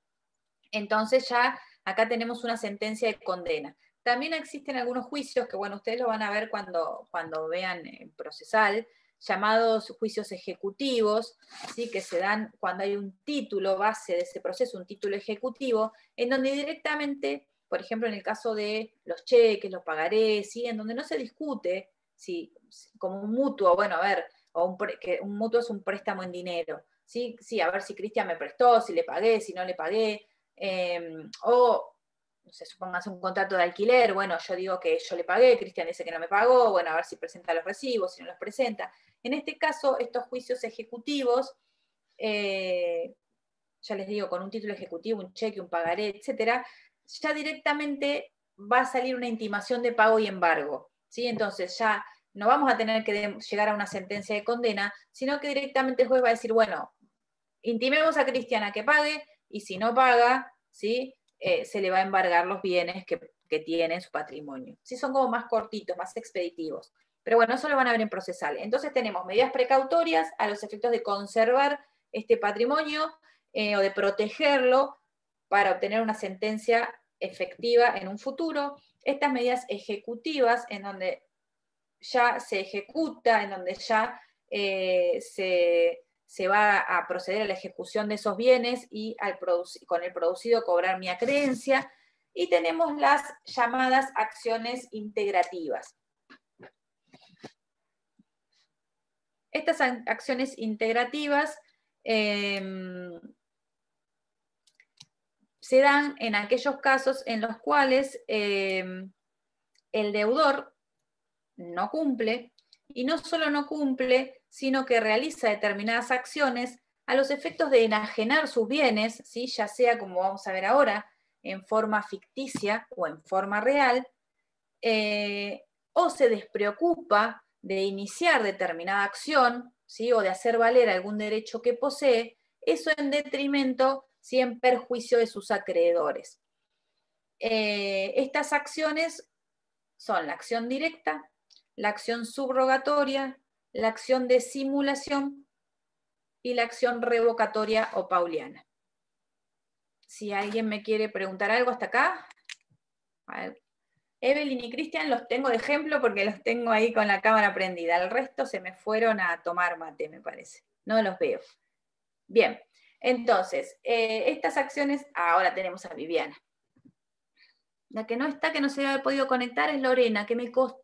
Entonces ya acá tenemos una sentencia de condena. También existen algunos juicios que, bueno, ustedes lo van a ver cuando vean procesal, llamados juicios ejecutivos, ¿sí?, que se dan cuando hay un título base de ese proceso, un título ejecutivo, en donde directamente, por ejemplo, en el caso de los cheques, los pagarés, ¿sí?, en donde no se discute si como un mutuo, bueno, a ver, que un mutuo es un préstamo en dinero, ¿sí? Sí, a ver si Cristian me prestó, si le pagué, si no le pagué, o no sé, supóngase un contrato de alquiler, bueno, yo digo que yo le pagué, Cristian dice que no me pagó, bueno, a ver si presenta los recibos, si no los presenta. En este caso, estos juicios ejecutivos, ya les digo, con un título ejecutivo, un cheque, un pagaré, etcétera, ya directamente va a salir una intimación de pago y embargo, ¿sí? Entonces ya no vamos a tener que llegar a una sentencia de condena, sino que directamente el juez va a decir, bueno, intimemos a Cristian a que pague, y si no paga, ¿sí?, se le va a embargar los bienes que tiene en su patrimonio. Sí, son como más cortitos, más expeditivos. Pero bueno, eso lo van a ver en procesal. Entonces tenemos medidas precautorias a los efectos de conservar este patrimonio o de protegerlo para obtener una sentencia efectiva en un futuro. Estas medidas ejecutivas, en donde ya se ejecuta, en donde ya se va a proceder a la ejecución de esos bienes y con el producido cobrar mi acreencia. Y tenemos las llamadas acciones integrativas. Estas acciones integrativas se dan en aquellos casos en los cuales el deudor no cumple, y no solo no cumple, sino que realiza determinadas acciones a los efectos de enajenar sus bienes, ¿sí?, ya sea, como vamos a ver ahora, en forma ficticia o en forma real, o se despreocupa de iniciar determinada acción, ¿sí?, o de hacer valer algún derecho que posee, eso en detrimento, ¿sí?, en perjuicio de sus acreedores. Estas acciones son la acción directa, la acción subrogatoria, la acción de simulación y la acción revocatoria o pauliana. Si alguien me quiere preguntar algo hasta acá. A ver. Evelyn y Cristian los tengo de ejemplo porque los tengo ahí con la cámara prendida. El resto se me fueron a tomar mate, me parece. No los veo. Bien, entonces, estas acciones, ahora tenemos a Viviana. La que no está, que no se había podido conectar, es Lorena, que me costó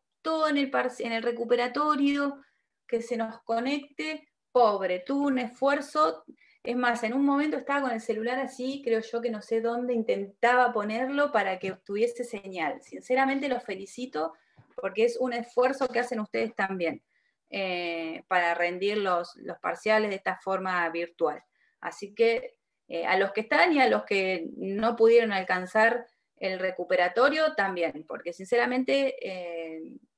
en el recuperatorio que se nos conecte. Pobre, tuvo un esfuerzo. Es más, en un momento estaba con el celular así, creo yo que no sé dónde, intentaba ponerlo para que tuviese señal. Sinceramente los felicito porque es un esfuerzo que hacen ustedes también para rendir los parciales de esta forma virtual. Así que a los que están y a los que no pudieron alcanzar el recuperatorio también, porque sinceramente,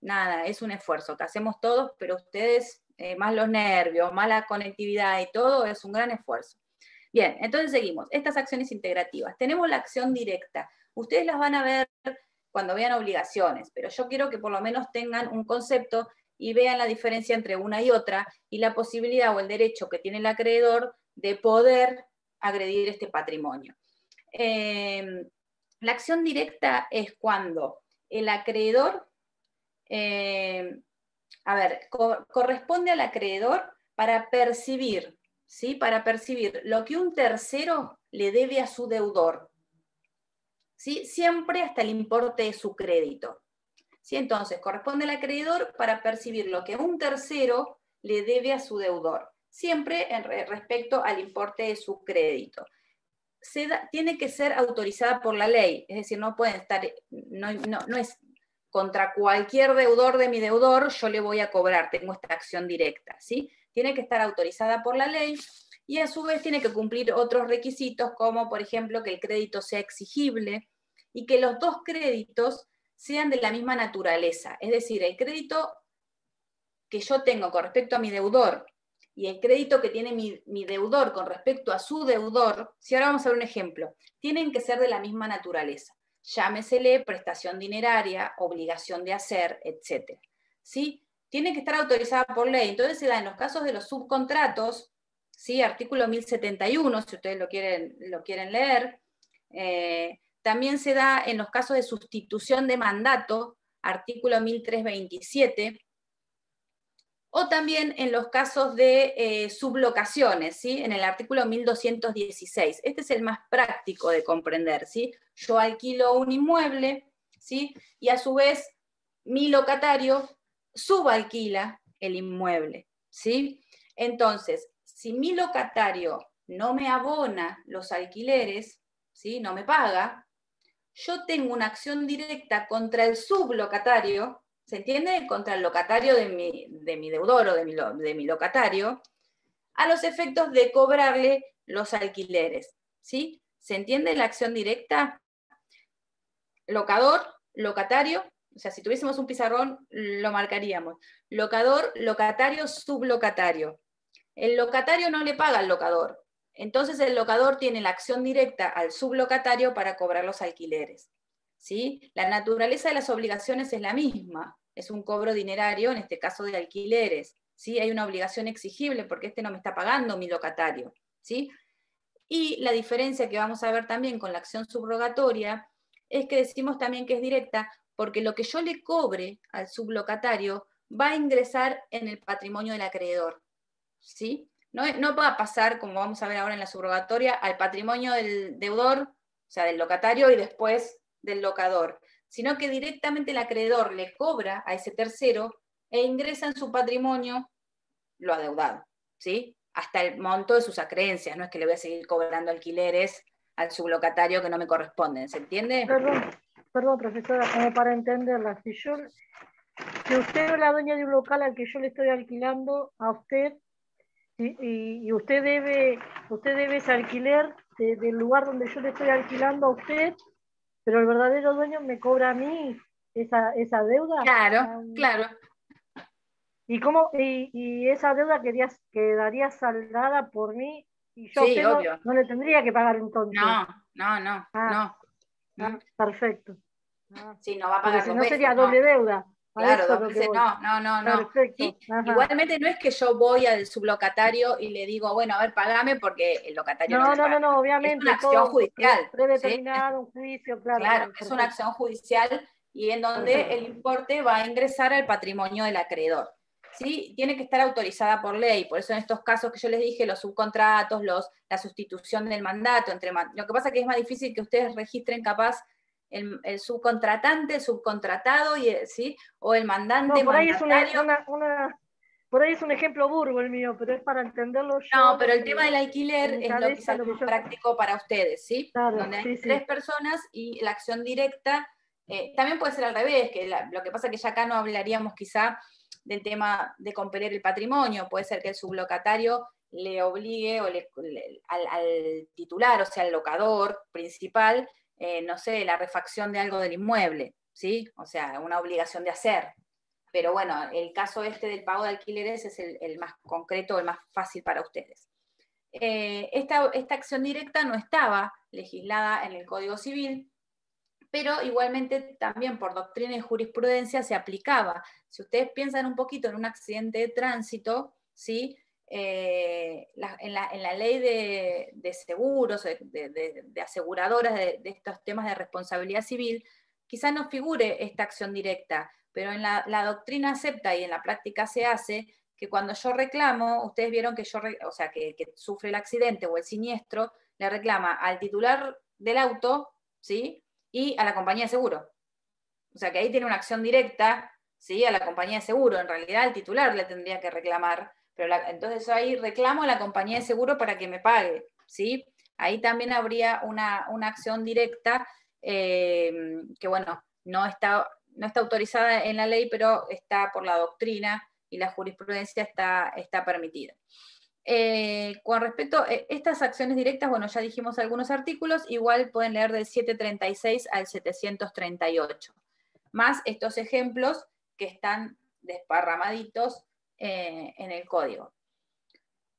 nada, es un esfuerzo que hacemos todos, pero ustedes, más los nervios, más la conectividad y todo, es un gran esfuerzo. Bien, entonces seguimos. Estas acciones integrativas. Tenemos la acción directa. Ustedes las van a ver cuando vean obligaciones, pero yo quiero que por lo menos tengan un concepto y vean la diferencia entre una y otra, y la posibilidad o el derecho que tiene el acreedor de poder agredir este patrimonio. La acción directa es cuando el acreedor, corresponde al acreedor para percibir, ¿sí?, para percibir lo que un tercero le debe a su deudor. ¿sí? Siempre hasta el importe de su crédito. ¿Sí? Entonces, corresponde al acreedor para percibir lo que un tercero le debe a su deudor, siempre respecto al importe de su crédito. Tiene que ser autorizada por la ley, es decir, no pueden estar, no es contra cualquier deudor de mi deudor, yo le voy a cobrar, tengo esta acción directa, ¿sí? Tiene que estar autorizada por la ley y a su vez tiene que cumplir otros requisitos, como por ejemplo que el crédito sea exigible y que los dos créditos sean de la misma naturaleza, es decir, el crédito que yo tengo con respecto a mi deudor y el crédito que tiene mi deudor con respecto a su deudor, si ahora vamos a ver un ejemplo, tienen que ser de la misma naturaleza. Llámesele prestación dineraria, obligación de hacer, etc. ¿Sí? Tiene que estar autorizada por ley. Entonces se da en los casos de los subcontratos, ¿sí? Artículo 1071, si ustedes lo quieren leer. También se da en los casos de sustitución de mandato, artículo 1327, o también en los casos de sublocaciones, ¿sí? En el artículo 1216. Este es el más práctico de comprender, ¿sí? Yo alquilo un inmueble, ¿sí? Y a su vez mi locatario subalquila el inmueble, ¿sí? Entonces, si mi locatario no me abona los alquileres, ¿sí? No me paga, yo tengo una acción directa contra el sublocatario, ¿se entiende? Contra el locatario de mi deudor o de mi locatario, a los efectos de cobrarle los alquileres, ¿sí? ¿Se entiende la acción directa? Locador, locatario, o sea, si tuviésemos un pizarrón, lo marcaríamos. Locador, locatario, sublocatario. El locatario no le paga al locador, entonces el locador tiene la acción directa al sublocatario para cobrar los alquileres. ¿Sí? La naturaleza de las obligaciones es la misma, es un cobro dinerario, en este caso de alquileres. ¿Sí? Hay una obligación exigible porque este no me está pagando mi locatario. ¿Sí? Y la diferencia que vamos a ver también con la acción subrogatoria es que decimos también que es directa porque lo que yo le cobre al sublocatario va a ingresar en el patrimonio del acreedor. ¿Sí? No va a pasar, como vamos a ver ahora en la subrogatoria, al patrimonio del deudor, o sea, del locatario y después del locador, sino que directamente el acreedor le cobra a ese tercero e ingresa en su patrimonio lo adeudado, ¿sí? Hasta el monto de sus acreencias, no es que le voy a seguir cobrando alquileres al sublocatario que no me corresponden, ¿se entiende? Perdón, profesora, como para entenderla, si usted es la dueña de un local al que yo le estoy alquilando a usted, y usted debe ese alquiler del lugar donde yo le estoy alquilando a usted, pero el verdadero dueño me cobra a mí esa deuda. Claro. ¿Y esa deuda quedaría saldada por mí y yo a Sí, usted obvio. no le tendría que pagar entonces? No. Perfecto. Sí, no va a Porque pagar si dos no veces, sería no. doble deuda. Claro, dos veces no. Perfecto. ¿Sí? Igualmente no es que yo voy al sublocatario y le digo, bueno, a ver, pagame porque el locatario no me paga. No, Es obviamente, una acción todo judicial. predeterminado, un juicio, Claro, es perfecto. una acción judicial y en donde el importe va a ingresar al patrimonio del acreedor. ¿Sí? Tiene que estar autorizada por ley, por eso en estos casos que yo les dije, los subcontratos, la sustitución del mandato, lo que pasa es que es más difícil que ustedes registren capaz el subcontratante, el subcontratado, ¿sí? O el mandante, No, por ahí es mandatario. por ahí es un ejemplo burdo el mío, pero es para entenderlo No, yo pero el tema del alquiler en mi es lo cabeza quizás lo que más yo. práctico para ustedes, ¿sí? Claro, Donde hay sí. tres personas y la acción directa, también puede ser al revés, que lo que pasa es que ya acá no hablaríamos quizá del tema de compeler el patrimonio, puede ser que el sublocatario le obligue al titular, o sea, al locador principal, no sé, la refacción de algo del inmueble, ¿sí? O sea, una obligación de hacer. Pero bueno, el caso este del pago de alquileres es el más concreto, el más fácil para ustedes. Esta acción directa no estaba legislada en el Código Civil, pero igualmente también por doctrina y jurisprudencia se aplicaba. Si ustedes piensan un poquito en un accidente de tránsito, ¿sí? En la ley de seguros, de aseguradoras de estos temas de responsabilidad civil, quizás no figure esta acción directa, pero en la doctrina acepta y en la práctica se hace que cuando yo reclamo, ustedes vieron que que sufre el accidente o el siniestro, le reclama al titular del auto, ¿sí? y a la compañía de seguro. O sea que ahí tiene una acción directa, ¿sí? A la compañía de seguro. En realidad el titular le tendría que reclamar, pero entonces yo ahí reclamo a la compañía de seguro para que me pague, ¿sí? Ahí también habría una acción directa que, bueno, no está autorizada en la ley, pero está por la doctrina y la jurisprudencia está permitida. Con respecto a estas acciones directas, bueno, ya dijimos algunos artículos, igual pueden leer del 736 al 738, más estos ejemplos que están desparramaditos en el código.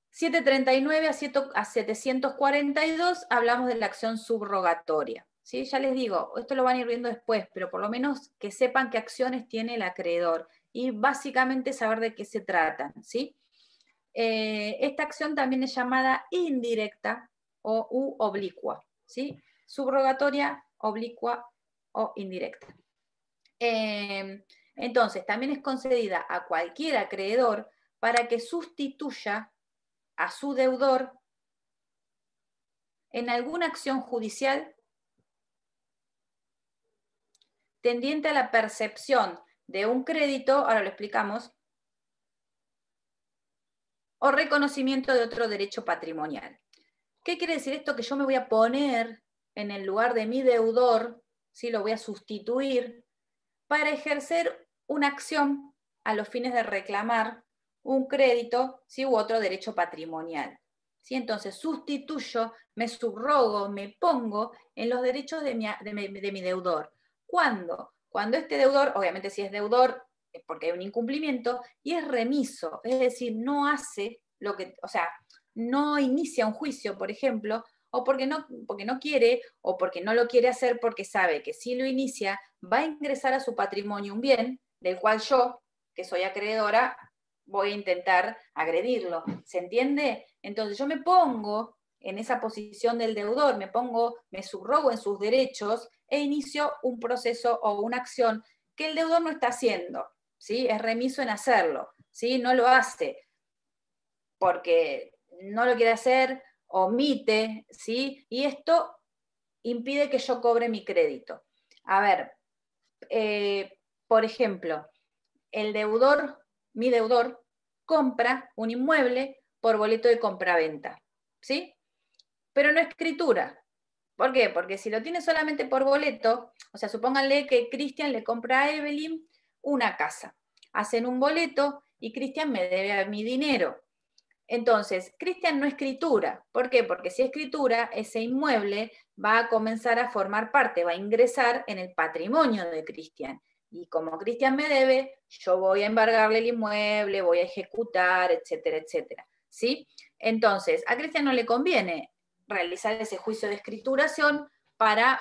739 a 742 hablamos de la acción subrogatoria. ¿Sí? Ya les digo, esto lo van a ir viendo después, pero por lo menos que sepan qué acciones tiene el acreedor y básicamente saber de qué se tratan, ¿sí? Esta acción también es llamada indirecta u oblicua, ¿sí? Subrogatoria, oblicua o indirecta. Entonces, también es concedida a cualquier acreedor para que sustituya a su deudor en alguna acción judicial tendiente a la percepción de un crédito, ahora lo explicamos, o reconocimiento de otro derecho patrimonial. ¿Qué quiere decir esto? Que yo me voy a poner en el lugar de mi deudor, ¿sí? Lo voy a sustituir para ejercer una acción a los fines de reclamar un crédito, ¿sí? U otro derecho patrimonial. ¿Sí? Entonces sustituyo, me subrogo, me pongo en los derechos de mi deudor. ¿Cuándo? Cuando este deudor, obviamente si es deudor, es porque hay un incumplimiento, y es remiso, es decir, no hace lo que, o sea, no inicia un juicio, por ejemplo, o porque no quiere, o porque no lo quiere hacer porque sabe que si lo inicia, va a ingresar a su patrimonio un bien, del cual yo, que soy acreedora, voy a intentar agredirlo. ¿Se entiende? Entonces yo me pongo en esa posición del deudor, me subrogo en sus derechos e inicio un proceso o una acción que el deudor no está haciendo, ¿sí? Es remiso en hacerlo, ¿sí? No lo hace porque no lo quiere hacer, omite, ¿sí? Y esto impide que yo cobre mi crédito. A ver, por ejemplo, mi deudor, compra un inmueble por boleto de compraventa, ¿sí? Pero no escritura. ¿Por qué? Porque si lo tiene solamente por boleto, o sea, supónganle que Cristian le compra a Evelyn una casa. Hacen un boleto y Cristian me debe mi dinero. Entonces, Cristian no escritura. ¿Por qué? Porque si escritura, ese inmueble va a comenzar a formar parte, va a ingresar en el patrimonio de Cristian. Y como Cristian me debe, yo voy a embargarle el inmueble, voy a ejecutar, etcétera, etcétera. ¿Sí? Entonces, a Cristian no le conviene realizar ese juicio de escrituración para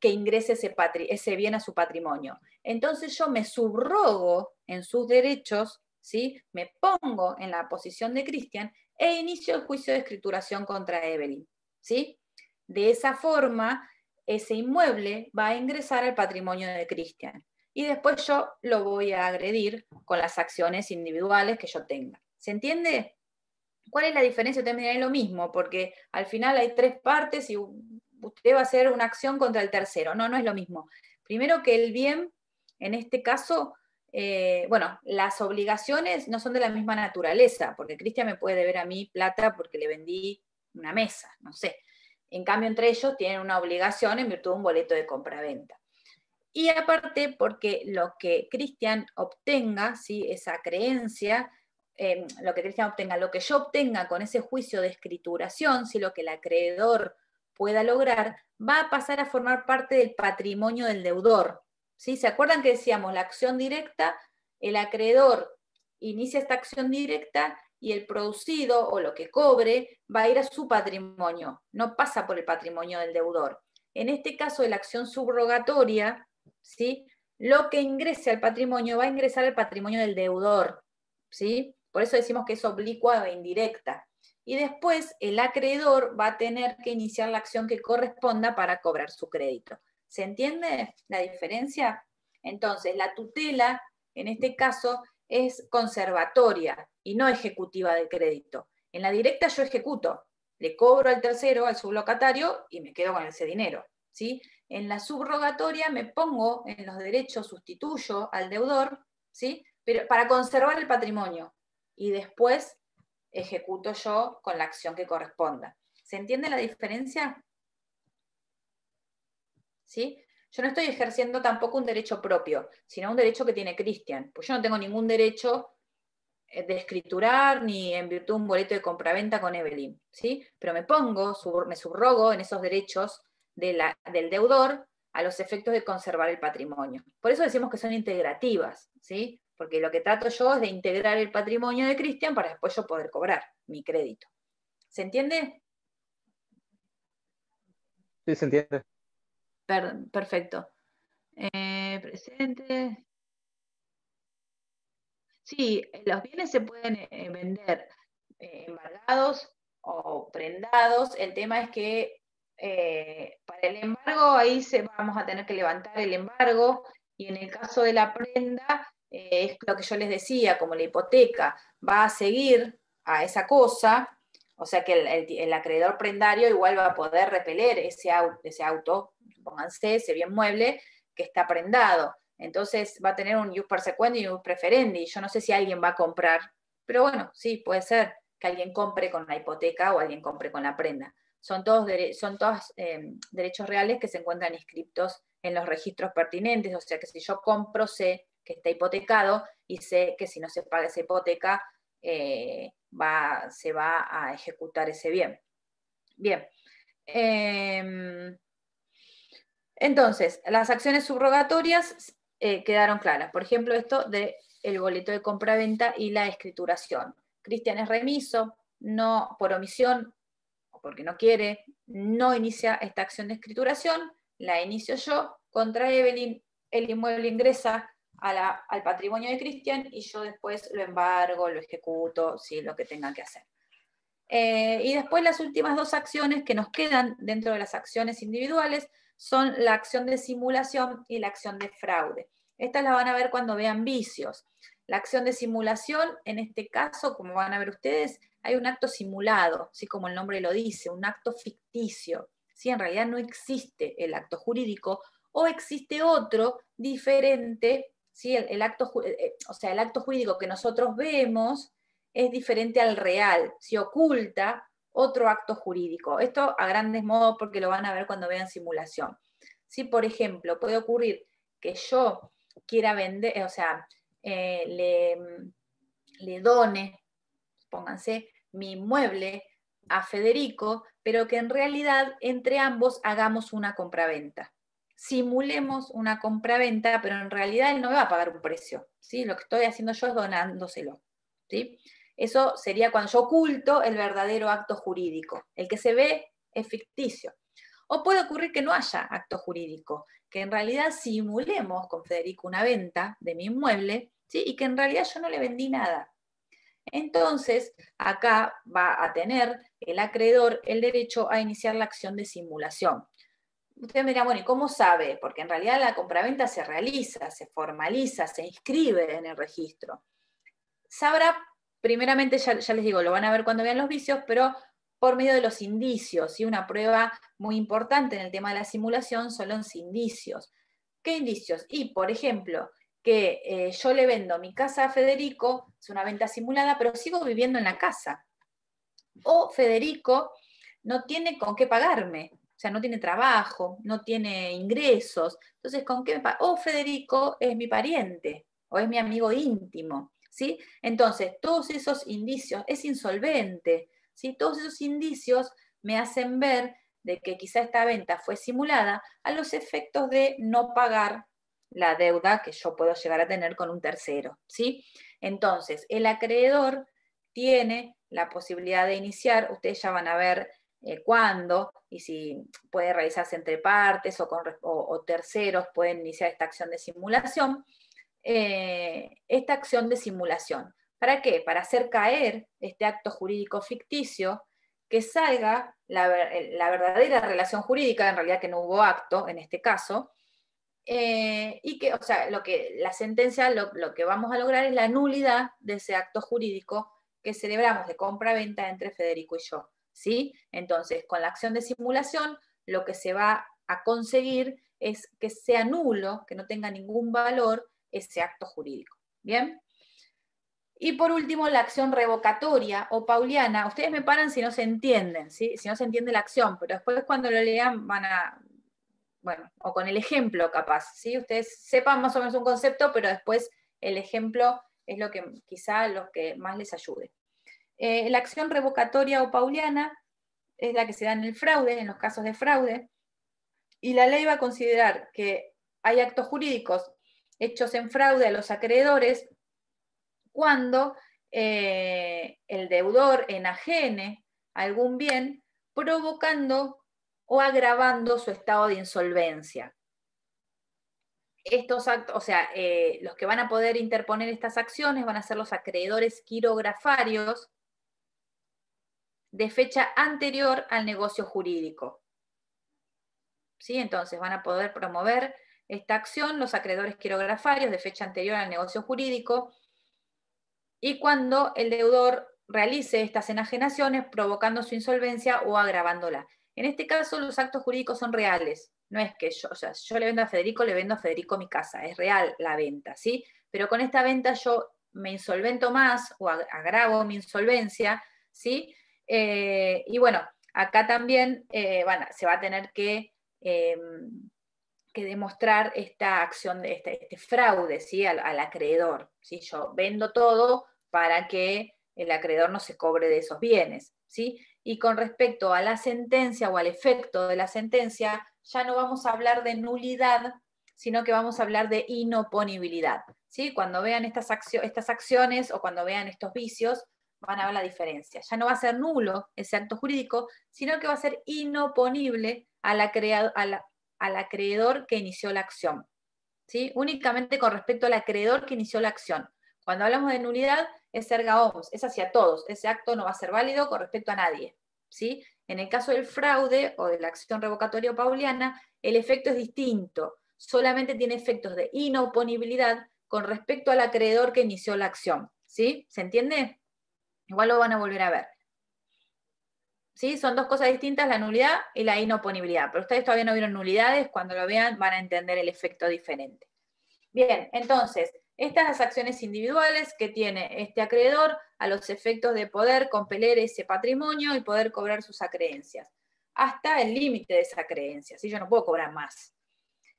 que ingrese ese bien a su patrimonio. Entonces yo me subrogo en sus derechos, ¿sí? Me pongo en la posición de Cristian e inicio el juicio de escrituración contra Evelyn, ¿sí? De esa forma, ese inmueble va a ingresar al patrimonio de Cristian. Y después yo lo voy a agredir con las acciones individuales que yo tenga. ¿Se entiende? ¿Cuál es la diferencia? Ustedes me dirán lo mismo, porque al final hay tres partes y usted va a hacer una acción contra el tercero. No, no es lo mismo. Primero que el bien, en este caso, bueno, las obligaciones no son de la misma naturaleza, porque Cristian me puede deber a mí plata porque le vendí una mesa, no sé. En cambio, entre ellos tienen una obligación en virtud de un boleto de compraventa. Y aparte, porque lo que Cristian obtenga, ¿sí? Esa creencia, lo que Cristian obtenga, lo que yo obtenga con ese juicio de escrituración, si lo que el acreedor pueda lograr, va a pasar a formar parte del patrimonio del deudor. ¿Sí? ¿Se acuerdan que decíamos la acción directa? El acreedor inicia esta acción directa y el producido o lo que cobre va a ir a su patrimonio, no pasa por el patrimonio del deudor. En este caso de la acción subrogatoria, ¿sí? Lo que ingrese al patrimonio va a ingresar al patrimonio del deudor, ¿sí? Por eso decimos que es oblicua e indirecta. Y después el acreedor va a tener que iniciar la acción que corresponda para cobrar su crédito. ¿Se entiende la diferencia? Entonces, la tutela, en este caso, es conservatoria y no ejecutiva del crédito. En la directa yo ejecuto, le cobro al tercero, al sublocatario, y me quedo con ese dinero, ¿sí? En la subrogatoria me pongo en los derechos, sustituyo al deudor, ¿sí? Pero para conservar el patrimonio, y después ejecuto yo con la acción que corresponda. ¿Se entiende la diferencia? ¿Sí? Yo no estoy ejerciendo tampoco un derecho propio, sino un derecho que tiene Cristian. Pues yo no tengo ningún derecho de escriturar ni en virtud de un boleto de compraventa con Evelyn, ¿sí? Pero me subrogo en esos derechos del deudor a los efectos de conservar el patrimonio. Por eso decimos que son integrativas, ¿sí? Porque lo que trato yo es de integrar el patrimonio de Cristian para después yo poder cobrar mi crédito. ¿Se entiende? Sí, se entiende. Perfecto. Presente. Sí, los bienes se pueden vender embargados o prendados. El tema es que para el embargo ahí vamos a tener que levantar el embargo, y en el caso de la prenda es lo que yo les decía, como la hipoteca va a seguir a esa cosa, o sea que el acreedor prendario igual va a poder repeler ese auto, pónganse, ese bien mueble que está prendado. Entonces va a tener un ius persequendi y un ius preferendi. Yo no sé si alguien va a comprar, pero bueno, sí, puede ser que alguien compre con la hipoteca o alguien compre con la prenda. Son todos derechos reales que se encuentran inscriptos en los registros pertinentes, o sea que si yo compro sé que está hipotecado y sé que si no se paga esa hipoteca se va a ejecutar ese bien. Bien. Entonces, las acciones subrogatorias quedaron claras. Por ejemplo, esto del boleto de compraventa y la escrituración. Cristian es remiso, no por omisión o porque no quiere, no inicia esta acción de escrituración, la inicio yo contra Evelyn, el inmueble ingresa al patrimonio de Cristian y yo después lo embargo, lo ejecuto, ¿sí? Lo que tenga que hacer. Y después las últimas dos acciones que nos quedan dentro de las acciones individuales son la acción de simulación y la acción de fraude. Estas las van a ver cuando vean vicios. La acción de simulación, en este caso, como van a ver ustedes, hay un acto simulado, ¿sí? Como el nombre lo dice, un acto ficticio. ¿Sí? En realidad no existe el acto jurídico, o existe otro diferente, ¿sí? el acto jurídico que nosotros vemos es diferente al real, se oculta otro acto jurídico. Esto a grandes modos porque lo van a ver cuando vean simulación. Si, por ejemplo, puede ocurrir que yo quiera vender, le done, pónganse, mi inmueble a Federico, pero que en realidad entre ambos hagamos una compraventa. Simulemos una compraventa, pero en realidad él no me va a pagar un precio, ¿sí? Lo que estoy haciendo yo es donándoselo, ¿sí? Eso sería cuando yo oculto el verdadero acto jurídico. El que se ve es ficticio. O puede ocurrir que no haya acto jurídico, que en realidad simulemos con Federico una venta de mi inmueble, ¿sí? Y que en realidad yo no le vendí nada. Entonces, acá va a tener el acreedor el derecho a iniciar la acción de simulación. Usted me dirá, bueno, ¿y cómo sabe? Porque en realidad la compraventa se realiza, se formaliza, se inscribe en el registro. Sabrá, primeramente, ya les digo, lo van a ver cuando vean los vicios, pero por medio de los indicios, ¿sí? Una prueba muy importante en el tema de la simulación son los indicios. ¿Qué indicios? Y, por ejemplo, que yo le vendo mi casa a Federico, es una venta simulada, pero sigo viviendo en la casa. O Federico no tiene con qué pagarme, o sea, no tiene trabajo, no tiene ingresos, entonces, ¿con qué me paga? O Federico es mi pariente, o es mi amigo íntimo, ¿sí? Entonces, todos esos indicios, es insolvente, ¿sí? Todos esos indicios me hacen ver de que quizá esta venta fue simulada a los efectos de no pagar la deuda que yo puedo llegar a tener con un tercero, ¿sí? Entonces, el acreedor tiene la posibilidad de iniciar, ustedes ya van a ver cuándo y si puede realizarse entre partes o terceros pueden iniciar esta acción de simulación. Esta acción de simulación. ¿Para qué? Para hacer caer este acto jurídico ficticio, que salga la verdadera relación jurídica, en realidad que no hubo acto en este caso, y que, o sea, la sentencia lo que vamos a lograr es la nulidad de ese acto jurídico que celebramos de compra-venta entre Federico y yo, ¿sí? Entonces, con la acción de simulación, lo que se va a conseguir es que sea nulo, que no tenga ningún valor ese acto jurídico. ¿Bien? Y por último, la acción revocatoria o pauliana. Ustedes me paran si no se entienden, ¿sí? Si no se entiende la acción, pero después cuando lo lean van a, bueno, o con el ejemplo capaz, ¿sí? Ustedes sepan más o menos un concepto, pero después el ejemplo es lo que quizá lo que más les ayude. La acción revocatoria o pauliana es la que se da en el fraude, en los casos de fraude, y la ley va a considerar que hay actos jurídicos hechos en fraude a los acreedores cuando el deudor enajene algún bien provocando o agravando su estado de insolvencia. Estos actos, o sea, los que van a poder interponer estas acciones van a ser los acreedores quirografarios de fecha anterior al negocio jurídico. ¿Sí? Entonces van a poder promover esta acción los acreedores quirografarios de fecha anterior al negocio jurídico y cuando el deudor realice estas enajenaciones provocando su insolvencia o agravándola. En este caso los actos jurídicos son reales, no es que yo, o sea, yo le vendo a Federico mi casa, es real la venta, ¿sí? Pero con esta venta yo me insolvento más o agravo mi insolvencia, ¿sí? Y bueno, acá también se va a tener que demostrar esta acción, de este fraude, ¿sí? al acreedor, ¿sí? Yo vendo todo para que el acreedor no se cobre de esos bienes, ¿sí? Y con respecto a la sentencia o al efecto de la sentencia, ya no vamos a hablar de nulidad, sino que vamos a hablar de inoponibilidad, ¿sí? Cuando vean estas acciones o cuando vean estos vicios, van a ver la diferencia. Ya no va a ser nulo ese acto jurídico, sino que va a ser inoponible al acreedor que inició la acción, ¿sí? Únicamente con respecto al acreedor que inició la acción. Cuando hablamos de nulidad, es erga omnes, es hacia todos. Ese acto no va a ser válido con respecto a nadie, ¿sí? En el caso del fraude o de la acción revocatoria o pauliana, el efecto es distinto. Solamente tiene efectos de inoponibilidad con respecto al acreedor que inició la acción, ¿sí? ¿Se entiende? Igual lo van a volver a ver. ¿Sí? Son dos cosas distintas, la nulidad y la inoponibilidad. Pero ustedes todavía no vieron nulidades, cuando lo vean van a entender el efecto diferente. Bien, entonces, estas son las acciones individuales que tiene este acreedor a los efectos de poder compeler ese patrimonio y poder cobrar sus acreencias, hasta el límite de esa creencia, ¿sí? Yo no puedo cobrar más.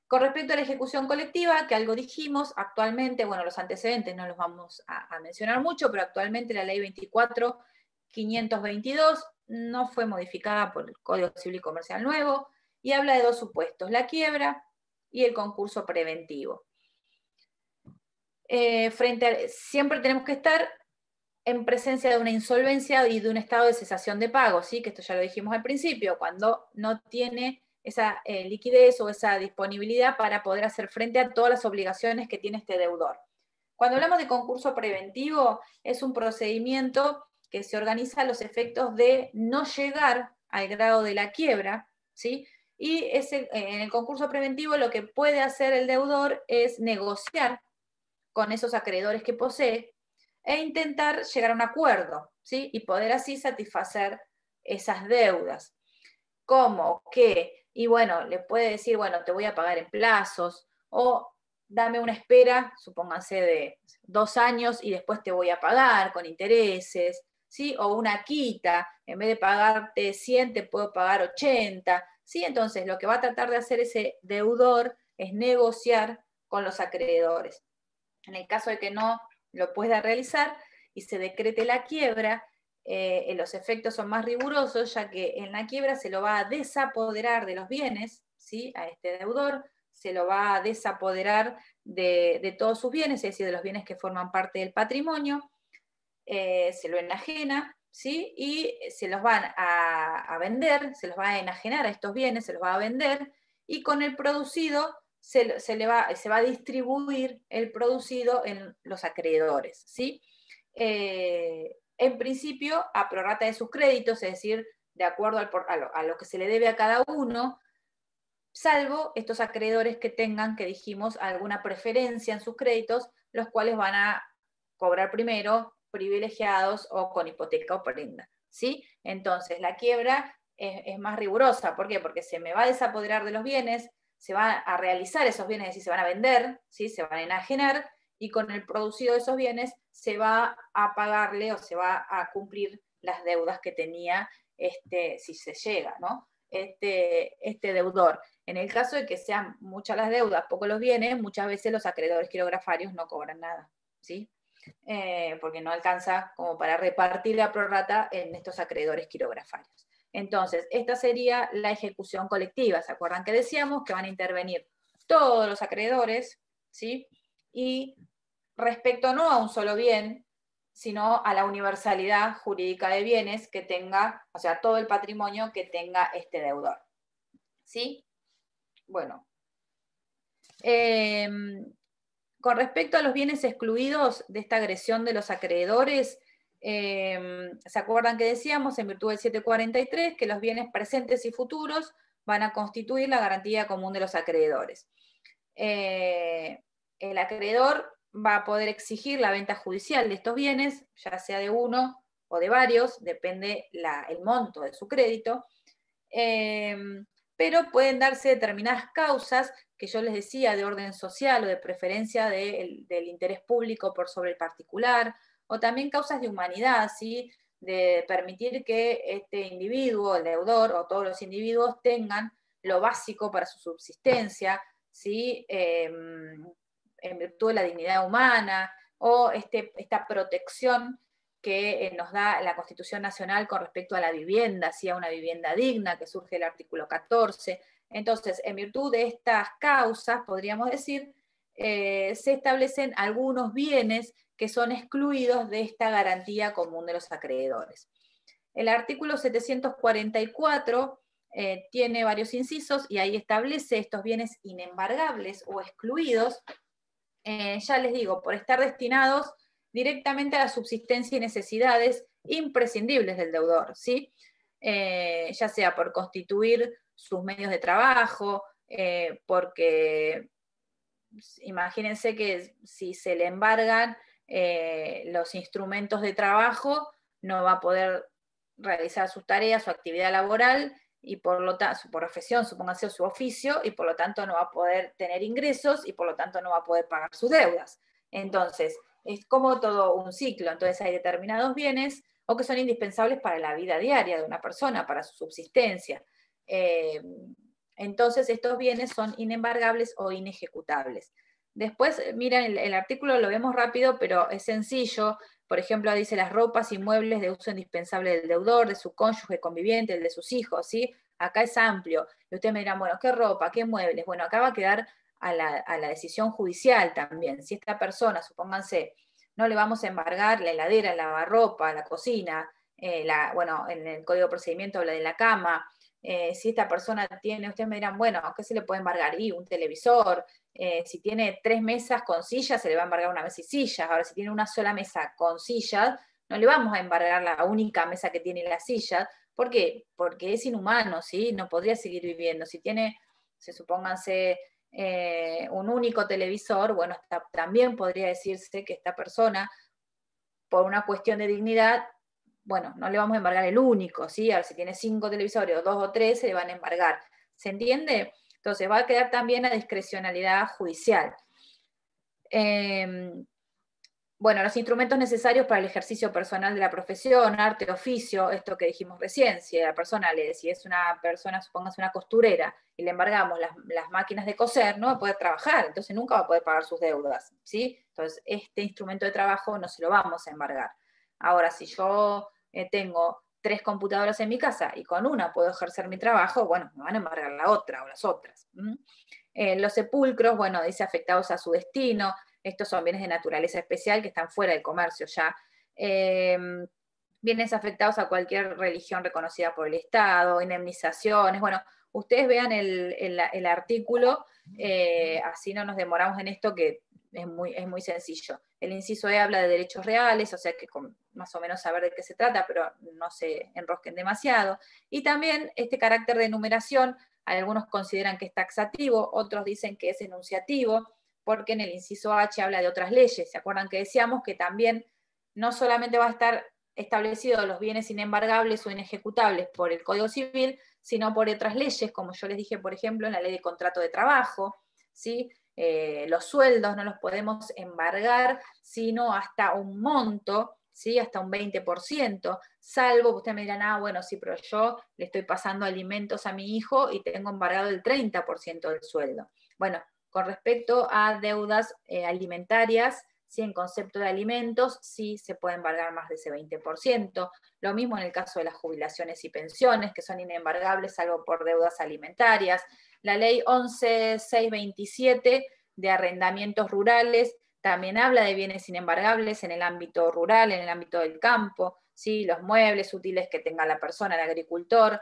Con respecto a la ejecución colectiva, que algo dijimos, actualmente, bueno, los antecedentes no los vamos a mencionar mucho, pero actualmente la ley 24.522 no fue modificada por el Código Civil y Comercial nuevo, y habla de dos supuestos, la quiebra y el concurso preventivo. Siempre tenemos que estar en presencia de una insolvencia y de un estado de cesación de pago, ¿sí? Que esto ya lo dijimos al principio, cuando no tiene esa liquidez o esa disponibilidad para poder hacer frente a todas las obligaciones que tiene este deudor. Cuando hablamos de concurso preventivo, es un procedimiento que se organiza a los efectos de no llegar al grado de la quiebra, ¿sí? Y en el concurso preventivo lo que puede hacer el deudor es negociar con esos acreedores que posee e intentar llegar a un acuerdo, ¿sí? Y poder así satisfacer esas deudas. ¿Cómo? ¿Qué? Y bueno, le puede decir, bueno, te voy a pagar en plazos, o dame una espera, supónganse de 2 años, y después te voy a pagar con intereses, ¿sí? O una quita, en vez de pagarte 100, te puedo pagar 80, ¿sí? Entonces, lo que va a tratar de hacer ese deudor es negociar con los acreedores. En el caso de que no lo pueda realizar y se decrete la quiebra, los efectos son más rigurosos, ya que en la quiebra se lo va a desapoderar de los bienes, ¿sí? A este deudor, se lo va a desapoderar de todos sus bienes, es decir, de los bienes que forman parte del patrimonio, se lo enajena, ¿sí? Y se los van a vender, se los va a enajenar a estos bienes, se los va a vender, y con el producido se va a distribuir el producido en los acreedores, ¿sí? En principio, a prorrata de sus créditos, es decir, de acuerdo a lo que se le debe a cada uno, salvo estos acreedores que tengan, que dijimos, alguna preferencia en sus créditos, los cuales van a cobrar primero, privilegiados o con hipoteca o prenda, ¿sí? Entonces, la quiebra es más rigurosa. ¿Por qué? Porque se me va a desapoderar de los bienes, se van a realizar esos bienes, es decir, se van a vender, ¿sí? Se van a enajenar, y con el producido de esos bienes se va a pagarle o se va a cumplir las deudas que tenía, si se llega, ¿no? Este deudor. En el caso de que sean muchas las deudas, pocos los bienes, muchas veces los acreedores quirografarios no cobran nada, ¿sí? Porque no alcanza como para repartir la prorrata en estos acreedores quirografarios. Entonces, esta sería la ejecución colectiva. ¿Se acuerdan que decíamos que van a intervenir todos los acreedores, ¿sí? Y respecto no a un solo bien, sino a la universalidad jurídica de bienes que tenga, o sea, todo el patrimonio que tenga este deudor. ¿Sí? Bueno. Con respecto a los bienes excluidos de esta agresión de los acreedores, ¿se acuerdan que decíamos en virtud del 743 que los bienes presentes y futuros van a constituir la garantía común de los acreedores? El acreedor va a poder exigir la venta judicial de estos bienes, ya sea de uno o de varios, depende el monto de su crédito, pero pueden darse determinadas causas que yo les decía de orden social o de preferencia del interés público por sobre el particular, o también causas de humanidad, ¿sí? De permitir que este individuo, el deudor o todos los individuos tengan lo básico para su subsistencia, ¿sí? En virtud de la dignidad humana, o esta protección que nos da la Constitución Nacional con respecto a la vivienda, ¿sí? A una vivienda digna, que surge del artículo 14. Entonces, en virtud de estas causas, podríamos decir, se establecen algunos bienes que son excluidos de esta garantía común de los acreedores. El artículo 744 tiene varios incisos y ahí establece estos bienes inembargables o excluidos, ya les digo, por estar destinados directamente a la subsistencia y necesidades imprescindibles del deudor, ¿sí? Ya sea por constituir sus medios de trabajo, porque imagínense que si se le embargan los instrumentos de trabajo, no va a poder realizar sus tareas, su actividad laboral, y por lo tanto, su profesión, supóngase su oficio, y por lo tanto no va a poder tener ingresos, y por lo tanto no va a poder pagar sus deudas. Entonces, es como todo un ciclo. Entonces hay determinados bienes o que son indispensables para la vida diaria de una persona, para su subsistencia. Entonces estos bienes son inembargables o inejecutables. Después, miren, el artículo lo vemos rápido, pero es sencillo. Por ejemplo, dice las ropas y muebles de uso indispensable del deudor, de su cónyuge conviviente, el de sus hijos, ¿sí? Acá es amplio. Y ustedes me dirán, bueno, ¿qué ropa? ¿Qué muebles? Bueno, acá va a quedar a la decisión judicial también. Si esta persona, supónganse, no le vamos a embargar la heladera, el lavarropa, la cocina, bueno, en el Código de Procedimiento habla de la cama. Si esta persona tiene, ustedes me dirán, bueno, ¿qué se le puede embargar? Y un televisor. Si tiene 3 mesas con sillas, se le va a embargar una mesa y sillas. Ahora, si tiene una sola mesa con sillas, no le vamos a embargar la única mesa que tiene las sillas. ¿Por qué? Porque es inhumano, ¿sí? No podría seguir viviendo. Si tiene, supónganse, un único televisor, bueno, también podría decirse que esta persona, por una cuestión de dignidad, bueno, no le vamos a embargar el único, ¿sí? A ver, si tiene 5 televisores o 2 o 3, se le van a embargar. ¿Se entiende? Entonces va a quedar también a discrecionalidad judicial. Bueno, los instrumentos necesarios para el ejercicio personal de la profesión, arte, oficio, esto que dijimos recién, si la persona, si es una persona, supóngase una costurera, y le embargamos las máquinas de coser, no va a poder trabajar, entonces nunca va a poder pagar sus deudas, ¿sí? Entonces, este instrumento de trabajo no se lo vamos a embargar. Ahora, si yo tengo 3 computadoras en mi casa y con una puedo ejercer mi trabajo, bueno, me van a embargar la otra o las otras. Los sepulcros, bueno, dice afectados a su destino. Estos son bienes de naturaleza especial que están fuera del comercio ya. Bienes afectados a cualquier religión reconocida por el Estado, indemnizaciones. Bueno, ustedes vean el artículo, así no nos demoramos en esto, que es muy sencillo. El inciso E habla de derechos reales, o sea que más o menos saber de qué se trata, pero no se enrosquen demasiado. Y también este carácter de enumeración, algunos consideran que es taxativo, otros dicen que es enunciativo, porque en el inciso H habla de otras leyes. ¿Se acuerdan que decíamos que también no solamente va a estar establecidos los bienes inembargables o inejecutables por el Código Civil, sino por otras leyes, como yo les dije, por ejemplo, en la Ley de Contrato de Trabajo, ¿sí? Los sueldos no los podemos embargar, sino hasta un monto, ¿sí? Hasta un 20%, salvo que ustedes me dirán, bueno, sí, pero yo le estoy pasando alimentos a mi hijo y tengo embargado el 30% del sueldo. Bueno, con respecto a deudas alimentarias, ¿sí? En concepto de alimentos, sí se puede embargar más de ese 20%. Lo mismo en el caso de las jubilaciones y pensiones, que son inembargables salvo por deudas alimentarias. La ley 11.627 de arrendamientos rurales también habla de bienes inembargables en el ámbito rural, en el ámbito del campo, ¿sí? Los muebles útiles que tenga la persona, el agricultor,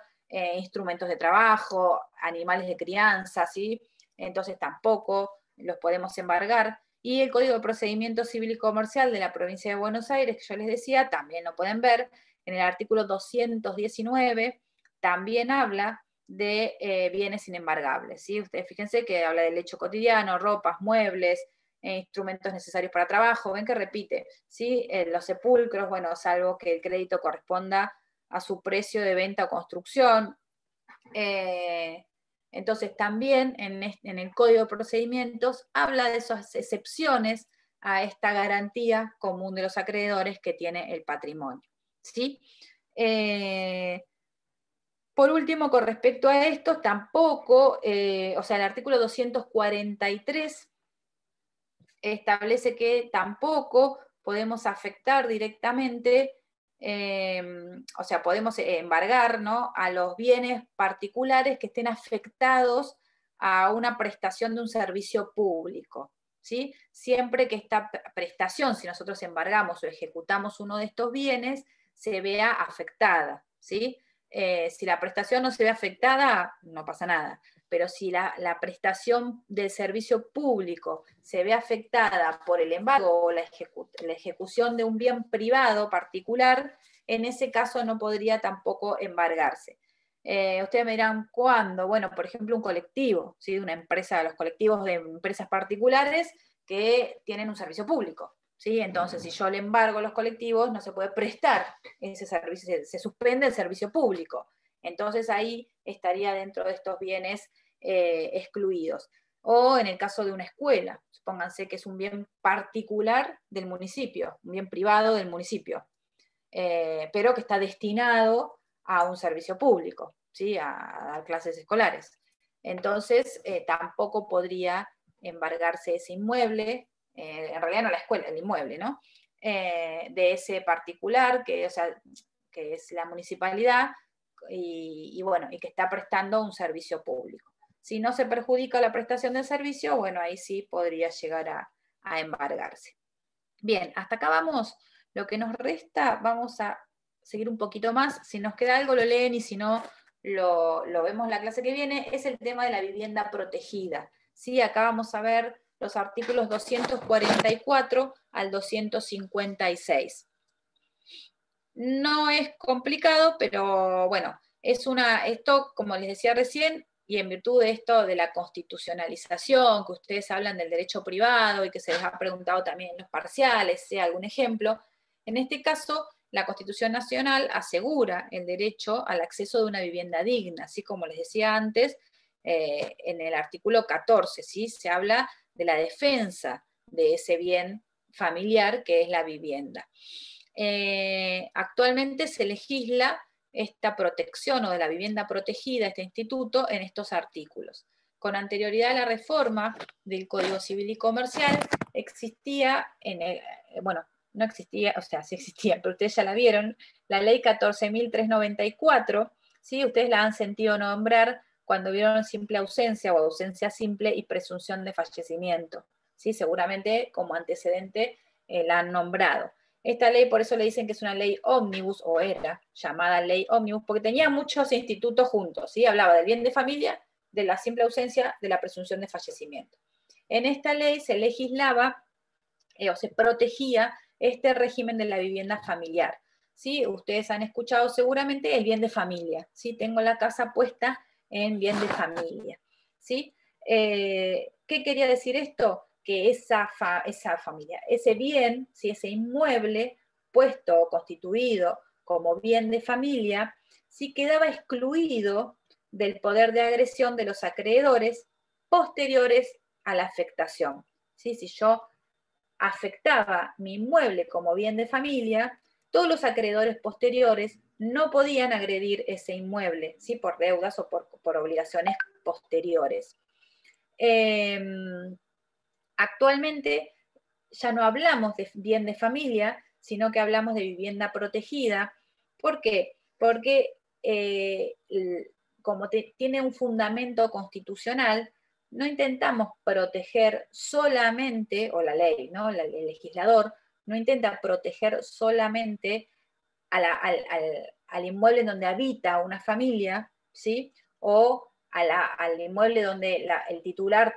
instrumentos de trabajo, animales de crianza, ¿sí? Entonces tampoco los podemos embargar. Y el Código de Procedimiento Civil y Comercial de la provincia de Buenos Aires, que yo les decía, también lo pueden ver, en el artículo 219, también habla de bienes inembargables, ¿sí? Ustedes fíjense que habla del hecho cotidiano, ropas, muebles, instrumentos necesarios para trabajo, ven que repite, ¿sí? Los sepulcros, bueno, salvo que el crédito corresponda a su precio de venta o construcción. Entonces también en el Código de Procedimientos habla de esas excepciones a esta garantía común de los acreedores que tiene el patrimonio, ¿sí? Por último, con respecto a esto, tampoco, o sea, el artículo 243 establece que tampoco podemos afectar directamente, o sea, podemos embargar, ¿no?, a los bienes particulares que estén afectados a una prestación de un servicio público, ¿sí? Siempre que esta prestación, si nosotros embargamos o ejecutamos uno de estos bienes, se vea afectada, ¿sí? Si la prestación no se ve afectada, no pasa nada. Pero si la prestación del servicio público se ve afectada por el embargo o la ejecución de un bien privado particular, en ese caso no podría tampoco embargarse. Ustedes me dirán, ¿cuándo? Bueno, por ejemplo, un colectivo, ¿sí? Una empresa, los colectivos de empresas particulares que tienen un servicio público, ¿sí? Entonces, si yo le embargo los colectivos, no se puede prestar ese servicio, se suspende el servicio público. Entonces ahí estaría dentro de estos bienes excluidos. O en el caso de una escuela, supónganse que es un bien particular del municipio, un bien privado del municipio, pero que está destinado a un servicio público, ¿sí? A dar clases escolares. Entonces tampoco podría embargarse ese inmueble, en realidad no la escuela, el inmueble, ¿no? De ese particular, o sea, que es la municipalidad, y bueno, y que está prestando un servicio público. Si no se perjudica la prestación del servicio, bueno, ahí sí podría llegar a embargarse. Bien, hasta acá vamos. Lo que nos resta, vamos a seguir un poquito más. Si nos queda algo, lo leen, y si no, lo vemos la clase que viene. Es el tema de la vivienda protegida. ¿Sí? Acá vamos a ver los artículos 244 al 256. No es complicado, pero bueno, esto, como les decía recién, y en virtud de esto de la constitucionalización, que ustedes hablan del derecho privado y que se les ha preguntado también en los parciales, sea algún ejemplo, en este caso la Constitución Nacional asegura el derecho al acceso de una vivienda digna, así como les decía antes, en el artículo 14, ¿sí? Se habla de la defensa de ese bien familiar que es la vivienda. Actualmente se legisla esta protección o de la vivienda protegida, este instituto, en estos artículos. Con anterioridad a la reforma del Código Civil y Comercial, existía, no existía, o sea, sí existía, pero ustedes ya la vieron, la ley 14.394, ¿sí? Ustedes la han sentido nombrar cuando vieron simple ausencia o ausencia simple y presunción de fallecimiento, ¿sí? Seguramente como antecedente la han nombrado. Esta ley, por eso le dicen que es una ley ómnibus, o era llamada ley ómnibus, porque tenía muchos institutos juntos, ¿sí? Hablaba del bien de familia, de la simple ausencia, de la presunción de fallecimiento. En esta ley se legislaba o se protegía este régimen de la vivienda familiar, ¿sí? Ustedes han escuchado seguramente el bien de familia, ¿sí? Tengo la casa puesta en bien de familia, ¿sí? ¿Qué quería decir esto? Que esa familia, ese bien, si ese inmueble, dispuesto o constituido como bien de familia, sí quedaba excluido del poder de agresión de los acreedores posteriores a la afectación. ¿Sí? Si yo afectaba mi inmueble como bien de familia, todos los acreedores posteriores no podían agredir ese inmueble, ¿sí? Por deudas o por obligaciones posteriores. Actualmente ya no hablamos de bien de familia, sino que hablamos de vivienda protegida. ¿Por qué? Porque como tiene un fundamento constitucional, no intentamos proteger solamente, o la ley, ¿no? El legislador no intenta proteger solamente al inmueble en donde habita una familia, ¿sí? O al inmueble donde el titular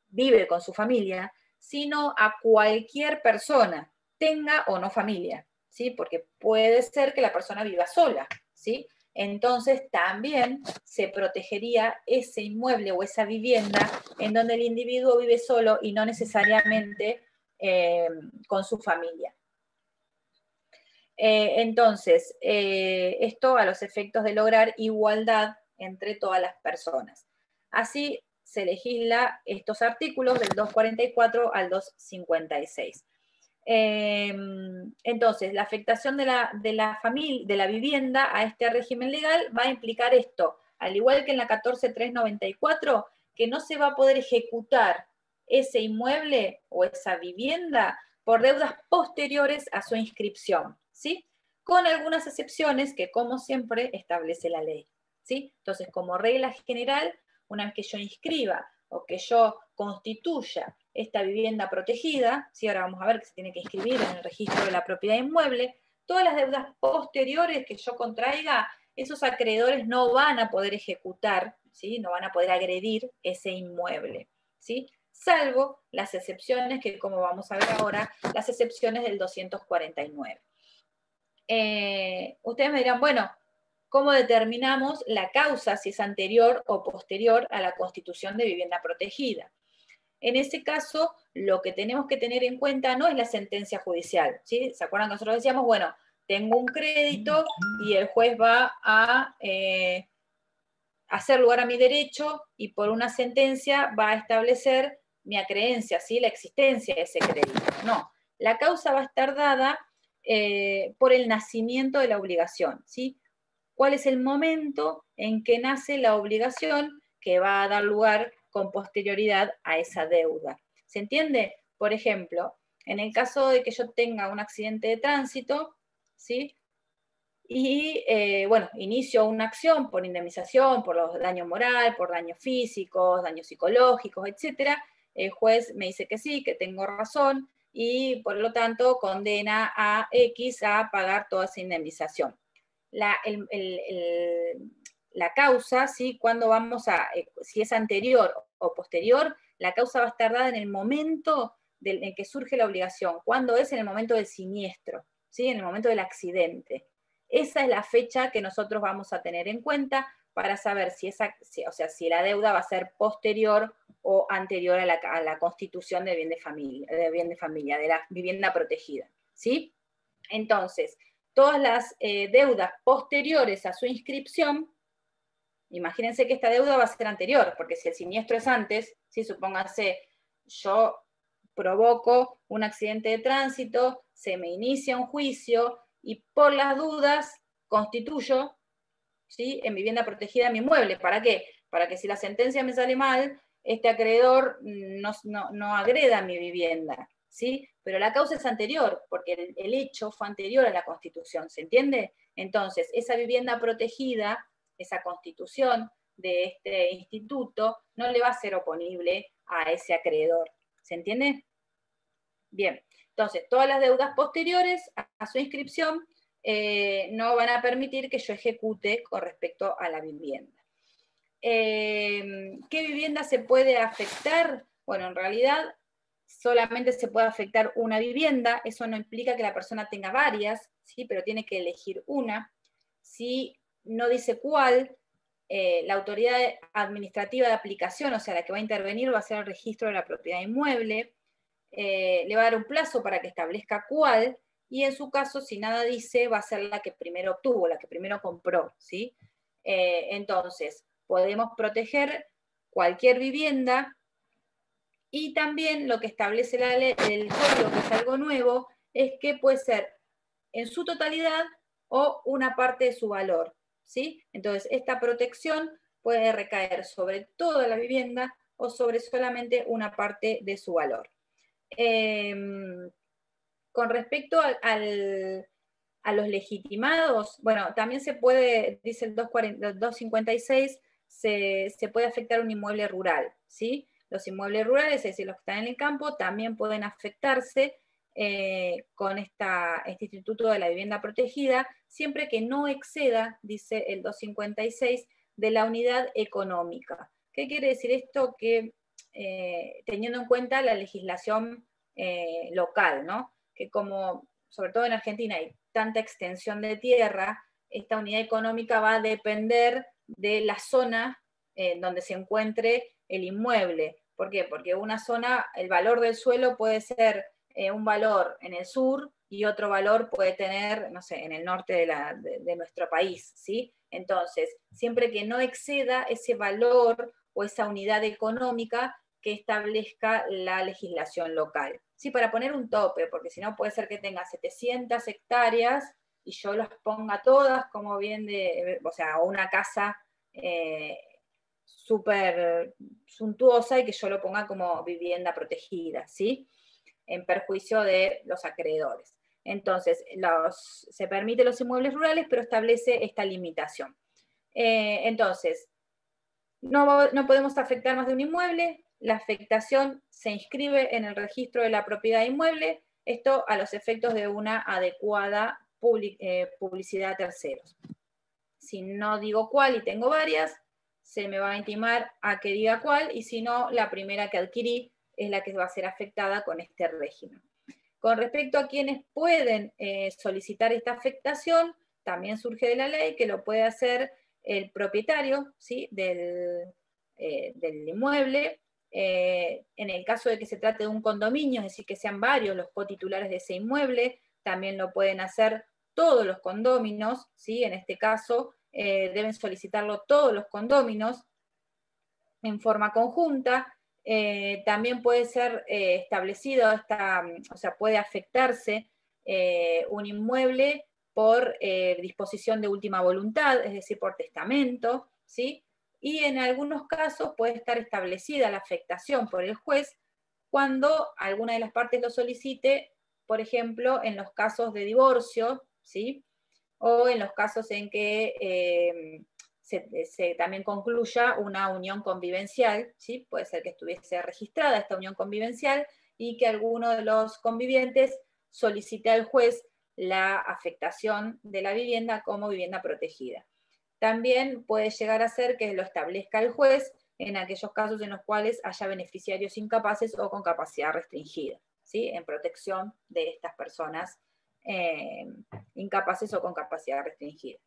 vive con su familia, sino a cualquier persona, tenga o no familia, ¿sí? Porque puede ser que la persona viva sola, ¿sí? Entonces también se protegería ese inmueble o esa vivienda en donde el individuo vive solo y no necesariamente con su familia. Entonces, esto a los efectos de lograr igualdad entre todas las personas. Así se legisla estos artículos del 244 al 256. Entonces, la afectación de la vivienda a este régimen legal va a implicar esto, al igual que en la 14394, que no se va a poder ejecutar ese inmueble o esa vivienda por deudas posteriores a su inscripción, ¿sí? Con algunas excepciones que, como siempre, establece la ley, ¿sí? Entonces, como regla general, una vez que yo inscriba o que yo constituya esta vivienda protegida, ¿sí? Ahora vamos a ver que se tiene que inscribir en el registro de la propiedad inmueble, todas las deudas posteriores que yo contraiga, esos acreedores no van a poder ejecutar, ¿sí? No van a poder agredir ese inmueble, ¿sí? Salvo las excepciones que, como vamos a ver ahora, las excepciones del 249. Ustedes me dirán, bueno, ¿cómo determinamos la causa, si es anterior o posterior a la constitución de vivienda protegida? En ese caso, lo que tenemos que tener en cuenta no es la sentencia judicial, ¿sí? ¿Se acuerdan que nosotros decíamos, bueno, tengo un crédito y el juez va a hacer lugar a mi derecho y por una sentencia va a establecer mi acreencia, ¿sí? La existencia de ese crédito? No, la causa va a estar dada por el nacimiento de la obligación, ¿sí? ¿Cuál es el momento en que nace la obligación que va a dar lugar con posterioridad a esa deuda? ¿Se entiende? Por ejemplo, en el caso de que yo tenga un accidente de tránsito, ¿sí? Y, bueno, inicio una acción por indemnización, por los daños moral, por daños físicos, daños psicológicos, etc. El juez me dice que sí, que tengo razón, y por lo tanto condena a X a pagar toda esa indemnización. La causa, ¿sí? Cuando vamos a, si es anterior o posterior, la causa va a estar dada en el momento en que surge la obligación. ¿Cuándo es? En el momento del siniestro, ¿sí? En el momento del accidente. Esa es la fecha que nosotros vamos a tener en cuenta para saber si la deuda va a ser posterior o anterior a la constitución de bien de familia, de la vivienda protegida, ¿sí? Entonces, todas las deudas posteriores a su inscripción, imagínense que esta deuda va a ser anterior, porque si el siniestro es antes, ¿sí? Supóngase, yo provoco un accidente de tránsito, se me inicia un juicio y por las dudas constituyo, ¿sí? En vivienda protegida mi inmueble. ¿Para qué? Para que si la sentencia me sale mal, este acreedor no agreda mi vivienda, ¿sí? Pero la causa es anterior, porque el hecho fue anterior a la Constitución, ¿se entiende? Entonces, esa vivienda protegida, esa constitución de este instituto, no le va a ser oponible a ese acreedor, ¿se entiende? Bien, entonces, todas las deudas posteriores a su inscripción no van a permitir que yo ejecute con respecto a la vivienda. ¿Qué vivienda se puede afectar? Bueno, en realidad solamente se puede afectar una vivienda, eso no implica que la persona tenga varias, ¿sí? Pero tiene que elegir una. Si no dice cuál, la autoridad administrativa de aplicación, o sea, la que va a intervenir, va a ser el registro de la propiedad inmueble, le va a dar un plazo para que establezca cuál, y en su caso, si nada dice, va a ser la que primero obtuvo, la que primero compró, ¿sí? Entonces, podemos proteger cualquier vivienda, y también lo que establece la ley, el código, que es algo nuevo, es que puede ser en su totalidad o una parte de su valor, ¿sí? Entonces, esta protección puede recaer sobre toda la vivienda o sobre solamente una parte de su valor. Con respecto a los legitimados, bueno, también se puede, dice el 256, se puede afectar un inmueble rural, ¿sí? Los inmuebles rurales, es decir, los que están en el campo, también pueden afectarse con este Instituto de la Vivienda Protegida, siempre que no exceda, dice el 256, de la unidad económica. ¿Qué quiere decir esto? Que teniendo en cuenta la legislación local, ¿no? Que como, sobre todo en Argentina, hay tanta extensión de tierra, esta unidad económica va a depender de la zona donde se encuentre el inmueble. ¿Por qué? Porque una zona, el valor del suelo puede ser un valor en el sur y otro valor puede tener, no sé, en el norte de nuestro país, ¿sí? Entonces, siempre que no exceda ese valor o esa unidad económica que establezca la legislación local. Sí, para poner un tope, porque si no puede ser que tenga 700 hectáreas y yo las ponga todas como bien o sea, una casa súper suntuosa y que yo lo ponga como vivienda protegida, ¿sí? En perjuicio de los acreedores. Entonces, se permite los inmuebles rurales, pero establece esta limitación. Entonces, no podemos afectar más de un inmueble, la afectación se inscribe en el registro de la propiedad inmueble, esto a los efectos de una adecuada publicidad a terceros. Si no digo cuál y tengo varias, se me va a intimar a que diga cuál, y si no, la primera que adquirí es la que va a ser afectada con este régimen. Con respecto a quienes pueden solicitar esta afectación, también surge de la ley que lo puede hacer el propietario, ¿sí? del inmueble, en el caso de que se trate de un condominio, es decir, que sean varios los cotitulares de ese inmueble, también lo pueden hacer todos los condóminos, ¿sí? En este caso deben solicitarlo todos los condóminos en forma conjunta. También puede ser establecido, o sea, puede afectarse un inmueble por disposición de última voluntad, es decir, por testamento, ¿sí? Y en algunos casos puede estar establecida la afectación por el juez cuando alguna de las partes lo solicite, por ejemplo, en los casos de divorcio, ¿sí? O en los casos en que se también concluya una unión convivencial, ¿sí? Puede ser que estuviese registrada esta unión convivencial y que alguno de los convivientes solicite al juez la afectación de la vivienda como vivienda protegida. También puede llegar a ser que lo establezca el juez en aquellos casos en los cuales haya beneficiarios incapaces o con capacidad restringida, ¿sí? En protección de estas personas incapaces o con capacidad restringida.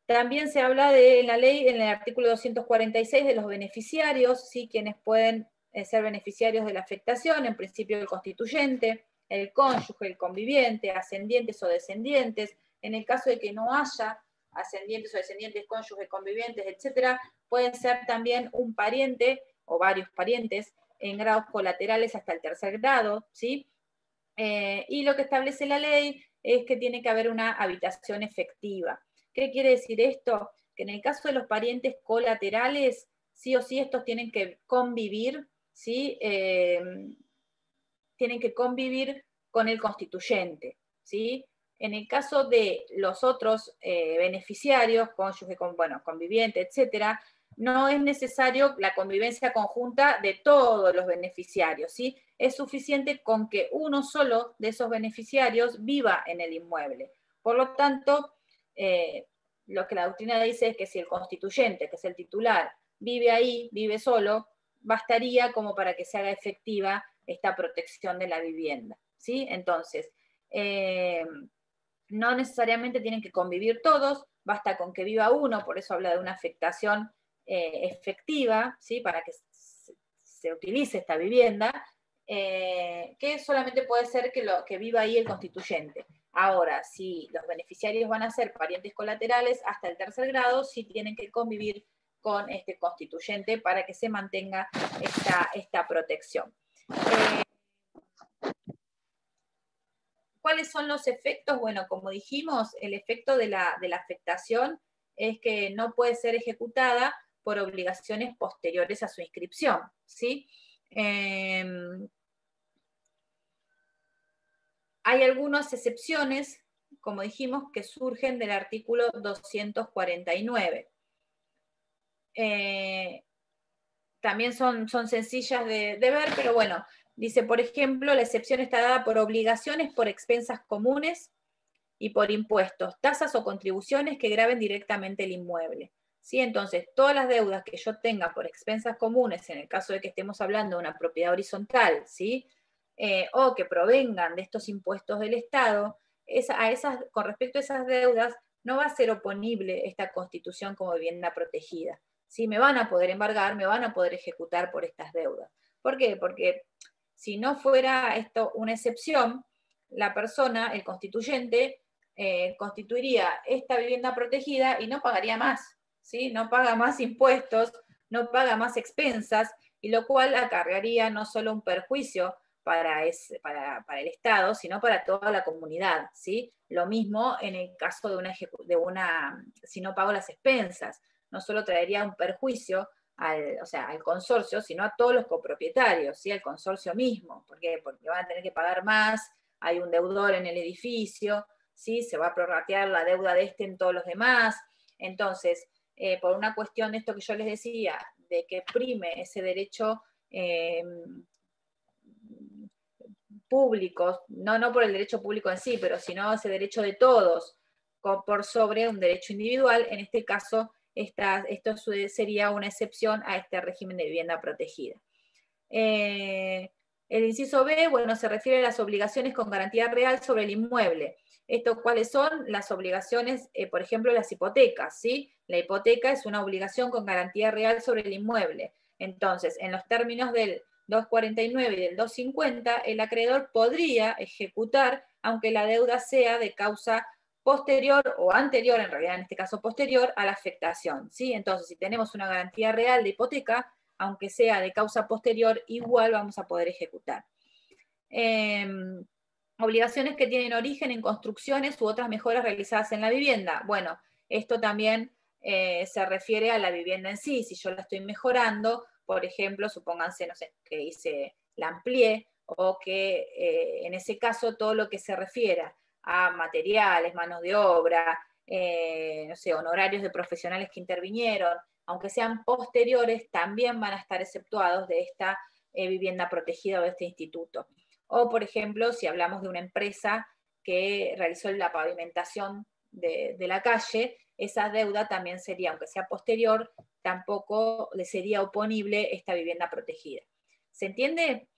También se habla en la ley, en el artículo 246, de los beneficiarios, ¿sí? Quienes pueden ser beneficiarios de la afectación, en principio el constituyente, el cónyuge, el conviviente, ascendientes o descendientes. En el caso de que no haya ascendientes o descendientes, cónyuges, convivientes, etc., pueden ser también un pariente o varios parientes en grados colaterales hasta el tercer grado, ¿sí? Y lo que establece la ley es que tiene que haber una habitación efectiva. ¿Qué quiere decir esto? Que en el caso de los parientes colaterales, sí o sí estos tienen que convivir, ¿sí? Tienen que convivir con el constituyente, ¿sí? En el caso de los otros beneficiarios, cónyuge, conviviente, etcétera, no es necesario la convivencia conjunta de todos los beneficiarios, ¿sí? Es suficiente con que uno solo de esos beneficiarios viva en el inmueble. Por lo tanto, lo que la doctrina dice es que si el constituyente, que es el titular, vive ahí, vive solo, bastaría como para que se haga efectiva esta protección de la vivienda, ¿sí? Entonces, no necesariamente tienen que convivir todos, basta con que viva uno, por eso habla de una afectación efectiva, ¿sí? Para que se utilice esta vivienda, que solamente puede ser que viva ahí el constituyente. Ahora, si los beneficiarios van a ser parientes colaterales hasta el tercer grado, sí tienen que convivir con este constituyente para que se mantenga esta protección. ¿Cuáles son los efectos? Bueno, como dijimos, el efecto de la afectación es que no puede ser ejecutada por obligaciones posteriores a su inscripción, ¿sí? Hay algunas excepciones, como dijimos, que surgen del artículo 249. También son sencillas de ver, pero bueno, dice, por ejemplo, la excepción está dada por obligaciones por expensas comunes y por impuestos, tasas o contribuciones que graven directamente el inmueble. ¿Sí? Entonces, todas las deudas que yo tenga por expensas comunes, en el caso de que estemos hablando de una propiedad horizontal, ¿sí? O que provengan de estos impuestos del Estado, con respecto a esas deudas, no va a ser oponible esta constitución como vivienda protegida. ¿Sí? Me van a poder embargar, me van a poder ejecutar por estas deudas. ¿Por qué? Porque si no fuera esto una excepción, la persona, el constituyente, constituiría esta vivienda protegida y no pagaría más, ¿sí? No paga más impuestos, no paga más expensas, y lo cual acarrearía no solo un perjuicio para el Estado, sino para toda la comunidad, ¿sí? Lo mismo en el caso de si no pago las expensas, no solo traería un perjuicio al consorcio, sino a todos los copropietarios, ¿sí? Al consorcio mismo. ¿Por qué? Porque van a tener que pagar más, hay un deudor en el edificio, ¿sí? Se va a prorratear la deuda de este en todos los demás. Entonces, por una cuestión de esto que yo les decía, de que prime ese derecho público, no por el derecho público en sí, pero sino ese derecho de todos por sobre un derecho individual, en este caso, esto sería una excepción a este régimen de vivienda protegida. El inciso B, bueno, se refiere a las obligaciones con garantía real sobre el inmueble. ¿Cuáles son las obligaciones? Por ejemplo, las hipotecas, ¿sí? La hipoteca es una obligación con garantía real sobre el inmueble. Entonces, en los términos del 249 y del 250, el acreedor podría ejecutar, aunque la deuda sea de causa posterior o anterior, en realidad en este caso posterior, a la afectación, ¿sí? Entonces, si tenemos una garantía real de hipoteca, aunque sea de causa posterior, igual vamos a poder ejecutar. Obligaciones que tienen origen en construcciones u otras mejoras realizadas en la vivienda. Bueno, esto también se refiere a la vivienda en sí. Si yo la estoy mejorando, por ejemplo, supónganse, no sé, que la amplié, o que en ese caso todo lo que se refiera a materiales, manos de obra, no sé, honorarios de profesionales que intervinieron, aunque sean posteriores, también van a estar exceptuados de esta vivienda protegida o de este instituto. O, por ejemplo, si hablamos de una empresa que realizó la pavimentación de la calle, esa deuda también sería, aunque sea posterior, tampoco le sería oponible esta vivienda protegida. ¿Se entiende?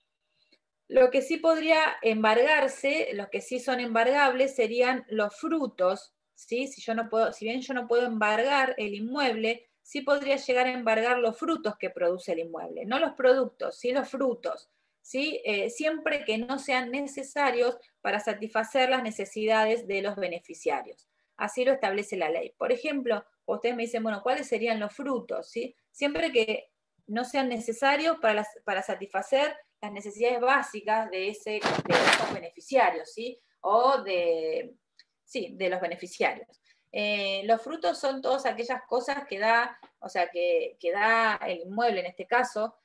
Lo que sí podría embargarse, los que sí son embargables, serían los frutos, ¿sí? Si bien yo no puedo embargar el inmueble, sí podría llegar a embargar los frutos que produce el inmueble, no los productos, sí los frutos, ¿sí? Siempre que no sean necesarios para satisfacer las necesidades de los beneficiarios. Así lo establece la ley. Por ejemplo, ustedes me dicen, bueno, ¿cuáles serían los frutos? ¿Sí? Siempre que no sean necesarios para satisfacer las necesidades básicas de esos beneficiarios, ¿sí? De los beneficiarios. Los frutos son todas aquellas cosas que da, que da el inmueble en este caso,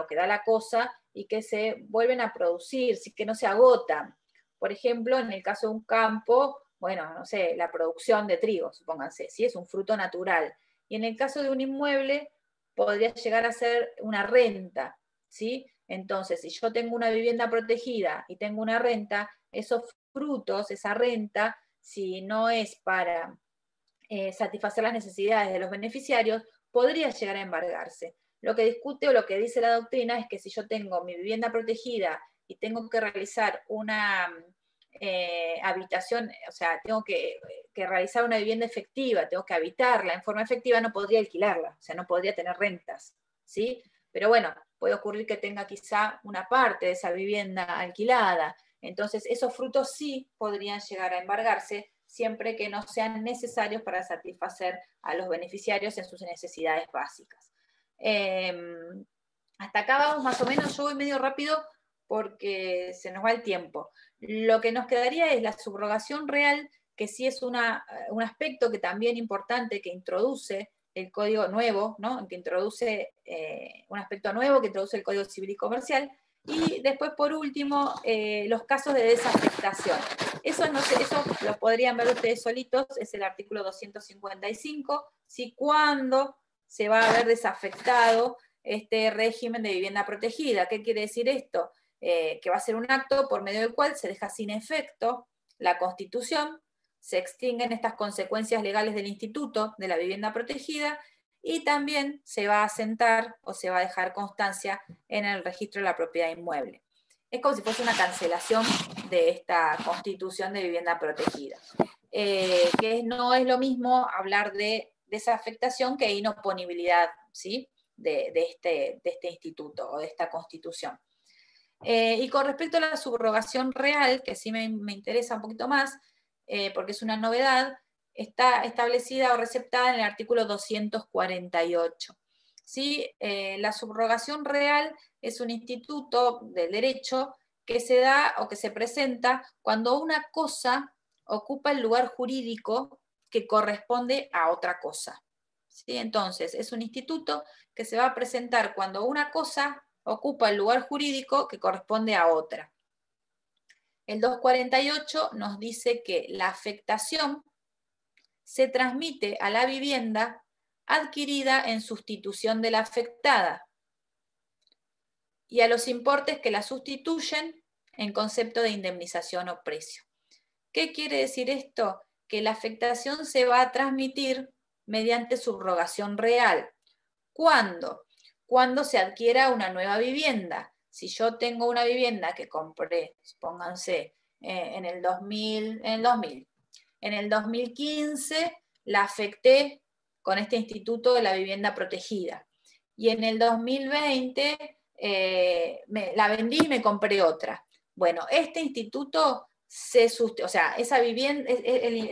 o que da la cosa, y que se vuelven a producir, ¿sí? Que no se agotan. Por ejemplo, en el caso de un campo, bueno, no sé, la producción de trigo, supónganse, ¿sí? Es un fruto natural. Y en el caso de un inmueble, podría llegar a ser una renta, ¿sí? Entonces, si yo tengo una vivienda protegida y tengo una renta, esos frutos, esa renta, si no es para satisfacer las necesidades de los beneficiarios, podría llegar a embargarse. Lo que discute o lo que dice la doctrina es que si yo tengo mi vivienda protegida y tengo que realizar una habitación, o sea, tengo que realizar una vivienda efectiva, tengo que habitarla en forma efectiva, no podría alquilarla, o sea, no podría tener rentas, ¿sí? Pero bueno, puede ocurrir que tenga quizá una parte de esa vivienda alquilada. Entonces, esos frutos sí podrían llegar a embargarse, siempre que no sean necesarios para satisfacer a los beneficiarios en sus necesidades básicas. Hasta acá vamos más o menos, yo voy medio rápido porque se nos va el tiempo. Lo que nos quedaría es la subrogación real, que sí es un aspecto que también importante, que introduce el código nuevo, ¿no? Que introduce un aspecto nuevo que introduce el Código Civil y Comercial. Y después, por último, los casos de desafectación. Eso, no sé, eso lo podrían ver ustedes solitos, es el artículo 255, ¿sí? Cuando se va a ver desafectado este régimen de vivienda protegida. ¿Qué quiere decir esto? Que va a ser un acto por medio del cual se deja sin efecto la Constitución, se extinguen estas consecuencias legales del instituto de la vivienda protegida y también se va a asentar o se va a dejar constancia en el registro de la propiedad inmueble. Es como si fuese una cancelación de esta Constitución de vivienda protegida. Que no es lo mismo hablar de desafectación que inoponibilidad, ¿sí? de este instituto o de esta Constitución. Y con respecto a la subrogación real, que sí me interesa un poquito más, porque es una novedad, está establecida o receptada en el artículo 248. ¿Sí? La subrogación real es un instituto del derecho que se da o que se presenta cuando una cosa ocupa el lugar jurídico que corresponde a otra cosa. ¿Sí? Entonces, es un instituto que se va a presentar cuando una cosa ocupa el lugar jurídico que corresponde a otra. El 248 nos dice que la afectación se transmite a la vivienda adquirida en sustitución de la afectada y a los importes que la sustituyen en concepto de indemnización o precio. ¿Qué quiere decir esto? Que la afectación se va a transmitir mediante subrogación real. ¿Cuándo? Cuando se adquiera una nueva vivienda. Si yo tengo una vivienda que compré, supónganse, en el 2000, en el 2015 la afecté con este instituto de la vivienda protegida. Y en el 2020 la vendí y me compré otra. Bueno, este instituto o sea, esa vivienda,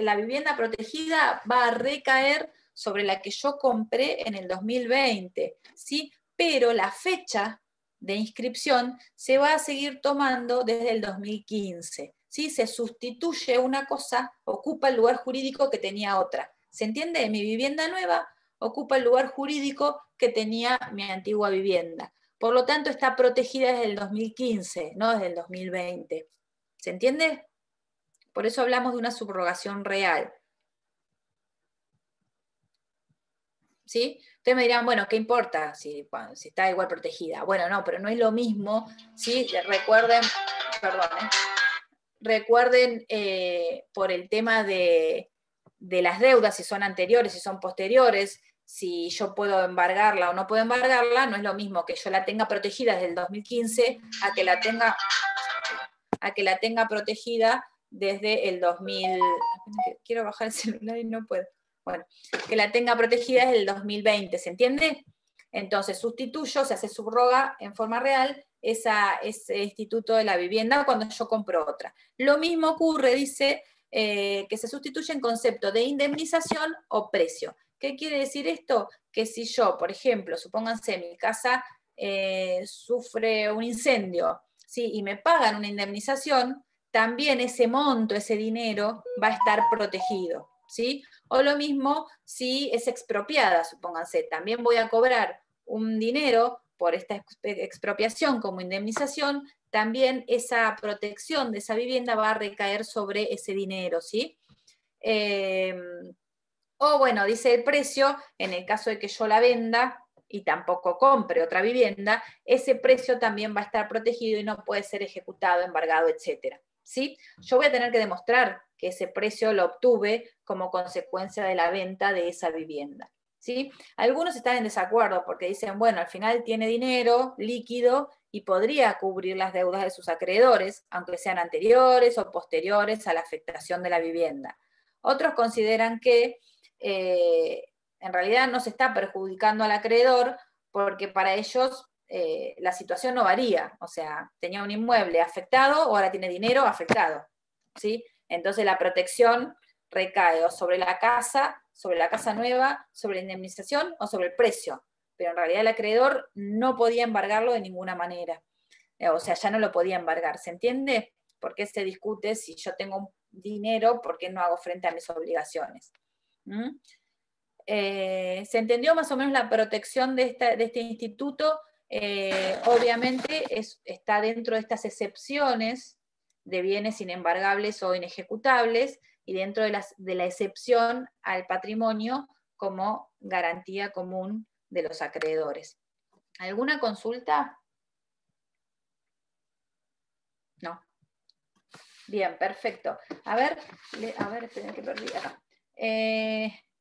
la vivienda protegida va a recaer sobre la que yo compré en el 2020, ¿sí? Pero la fecha de inscripción se va a seguir tomando desde el 2015, ¿sí? Se sustituye una cosa, ocupa el lugar jurídico que tenía otra. ¿Se entiende? Mi vivienda nueva ocupa el lugar jurídico que tenía mi antigua vivienda. Por lo tanto, está protegida desde el 2015, no desde el 2020. ¿Se entiende? Por eso hablamos de una subrogación real. ¿Sí? Ustedes me dirán, bueno, ¿qué importa si está igual protegida? Bueno, no, pero no es lo mismo, ¿sí? Recuerden por el tema de las deudas, si son anteriores, si son posteriores, si yo puedo embargarla o no puedo embargarla, no es lo mismo que yo la tenga protegida desde el 2015 a que la tenga protegida desde el 2000. Quiero bajar el celular y no puedo. Bueno, que la tenga protegida desde el 2020, ¿se entiende? Entonces sustituyo, se hace subroga en forma real ese instituto de la vivienda cuando yo compro otra. Lo mismo ocurre, dice, que se sustituye en concepto de indemnización o precio. ¿Qué quiere decir esto? Que si yo, por ejemplo, supónganse mi casa sufre un incendio, ¿sí? Y me pagan una indemnización, también ese monto, ese dinero, va a estar protegido, ¿sí? O lo mismo si es expropiada, supónganse, también voy a cobrar un dinero por esta expropiación como indemnización, también esa protección de esa vivienda va a recaer sobre ese dinero, ¿sí? O bueno, dice el precio, en el caso de que yo la venda y tampoco compre otra vivienda, ese precio también va a estar protegido y no puede ser ejecutado, embargado, etc. ¿Sí? Yo voy a tener que demostrar que ese precio lo obtuve como consecuencia de la venta de esa vivienda. ¿Sí? Algunos están en desacuerdo porque dicen, bueno, al final tiene dinero líquido y podría cubrir las deudas de sus acreedores, aunque sean anteriores o posteriores a la afectación de la vivienda. Otros consideran que en realidad no se está perjudicando al acreedor porque para ellos la situación no varía, o sea, tenía un inmueble afectado, ahora tiene dinero afectado, ¿sí? Entonces la protección recae o sobre la casa nueva, sobre la indemnización o sobre el precio, pero en realidad el acreedor no podía embargarlo de ninguna manera, o sea, ya no lo podía embargar, ¿se entiende? ¿Por qué se discute si yo tengo dinero, por qué no hago frente a mis obligaciones? ¿Mm? ¿Se entendió más o menos la protección de este instituto? Obviamente está dentro de estas excepciones de bienes inembargables o inejecutables y dentro de la excepción al patrimonio como garantía común de los acreedores. ¿Alguna consulta? No. Bien, perfecto. A ver, esperen que perdí acá.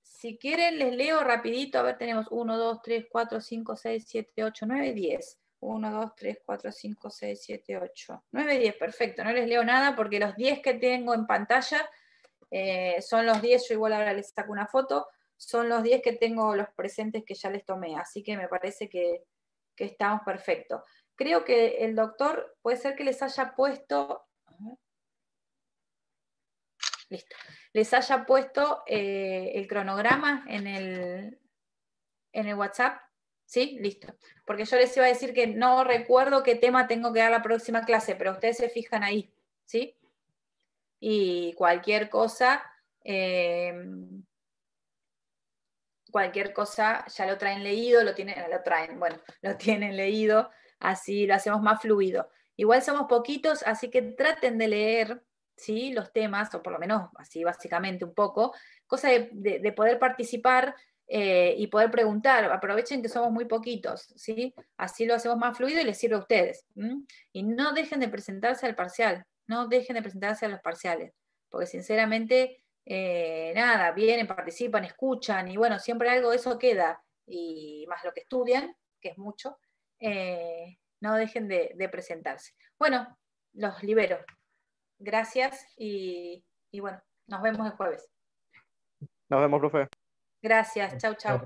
Si quieren, les leo rapidito. A ver, tenemos 1, 2, 3, 4, 5, 6, 7, 8, 9, 10. 1, 2, 3, 4, 5, 6, 7, 8, 9, 10. Perfecto. No les leo nada porque los 10 que tengo en pantalla son los 10. Yo igual ahora les saco una foto. Son los 10 que tengo los presentes que ya les tomé. Así que me parece que estamos perfectos. Creo que el doctor puede ser que les haya puesto... Listo. Les haya puesto el cronograma en el WhatsApp. ¿Sí? Listo. Porque yo les iba a decir que no recuerdo qué tema tengo que dar la próxima clase, pero ustedes se fijan ahí. ¿Sí? Y cualquier cosa ya lo traen leído, lo tienen leído, así lo hacemos más fluido. Igual somos poquitos, así que traten de leer, ¿sí?, los temas, o por lo menos así básicamente un poco, cosa de poder participar y poder preguntar. Aprovechen que somos muy poquitos, ¿sí? Así lo hacemos más fluido y les sirve a ustedes. Y no dejen de presentarse al parcial, no dejen de presentarse a los parciales, porque sinceramente... nada, vienen, participan, escuchan, y bueno, siempre algo de eso queda, y más lo que estudian, que es mucho, no dejen de presentarse. Bueno, los libero. Gracias, y bueno, nos vemos el jueves. Nos vemos, profe. Gracias, chau, chau.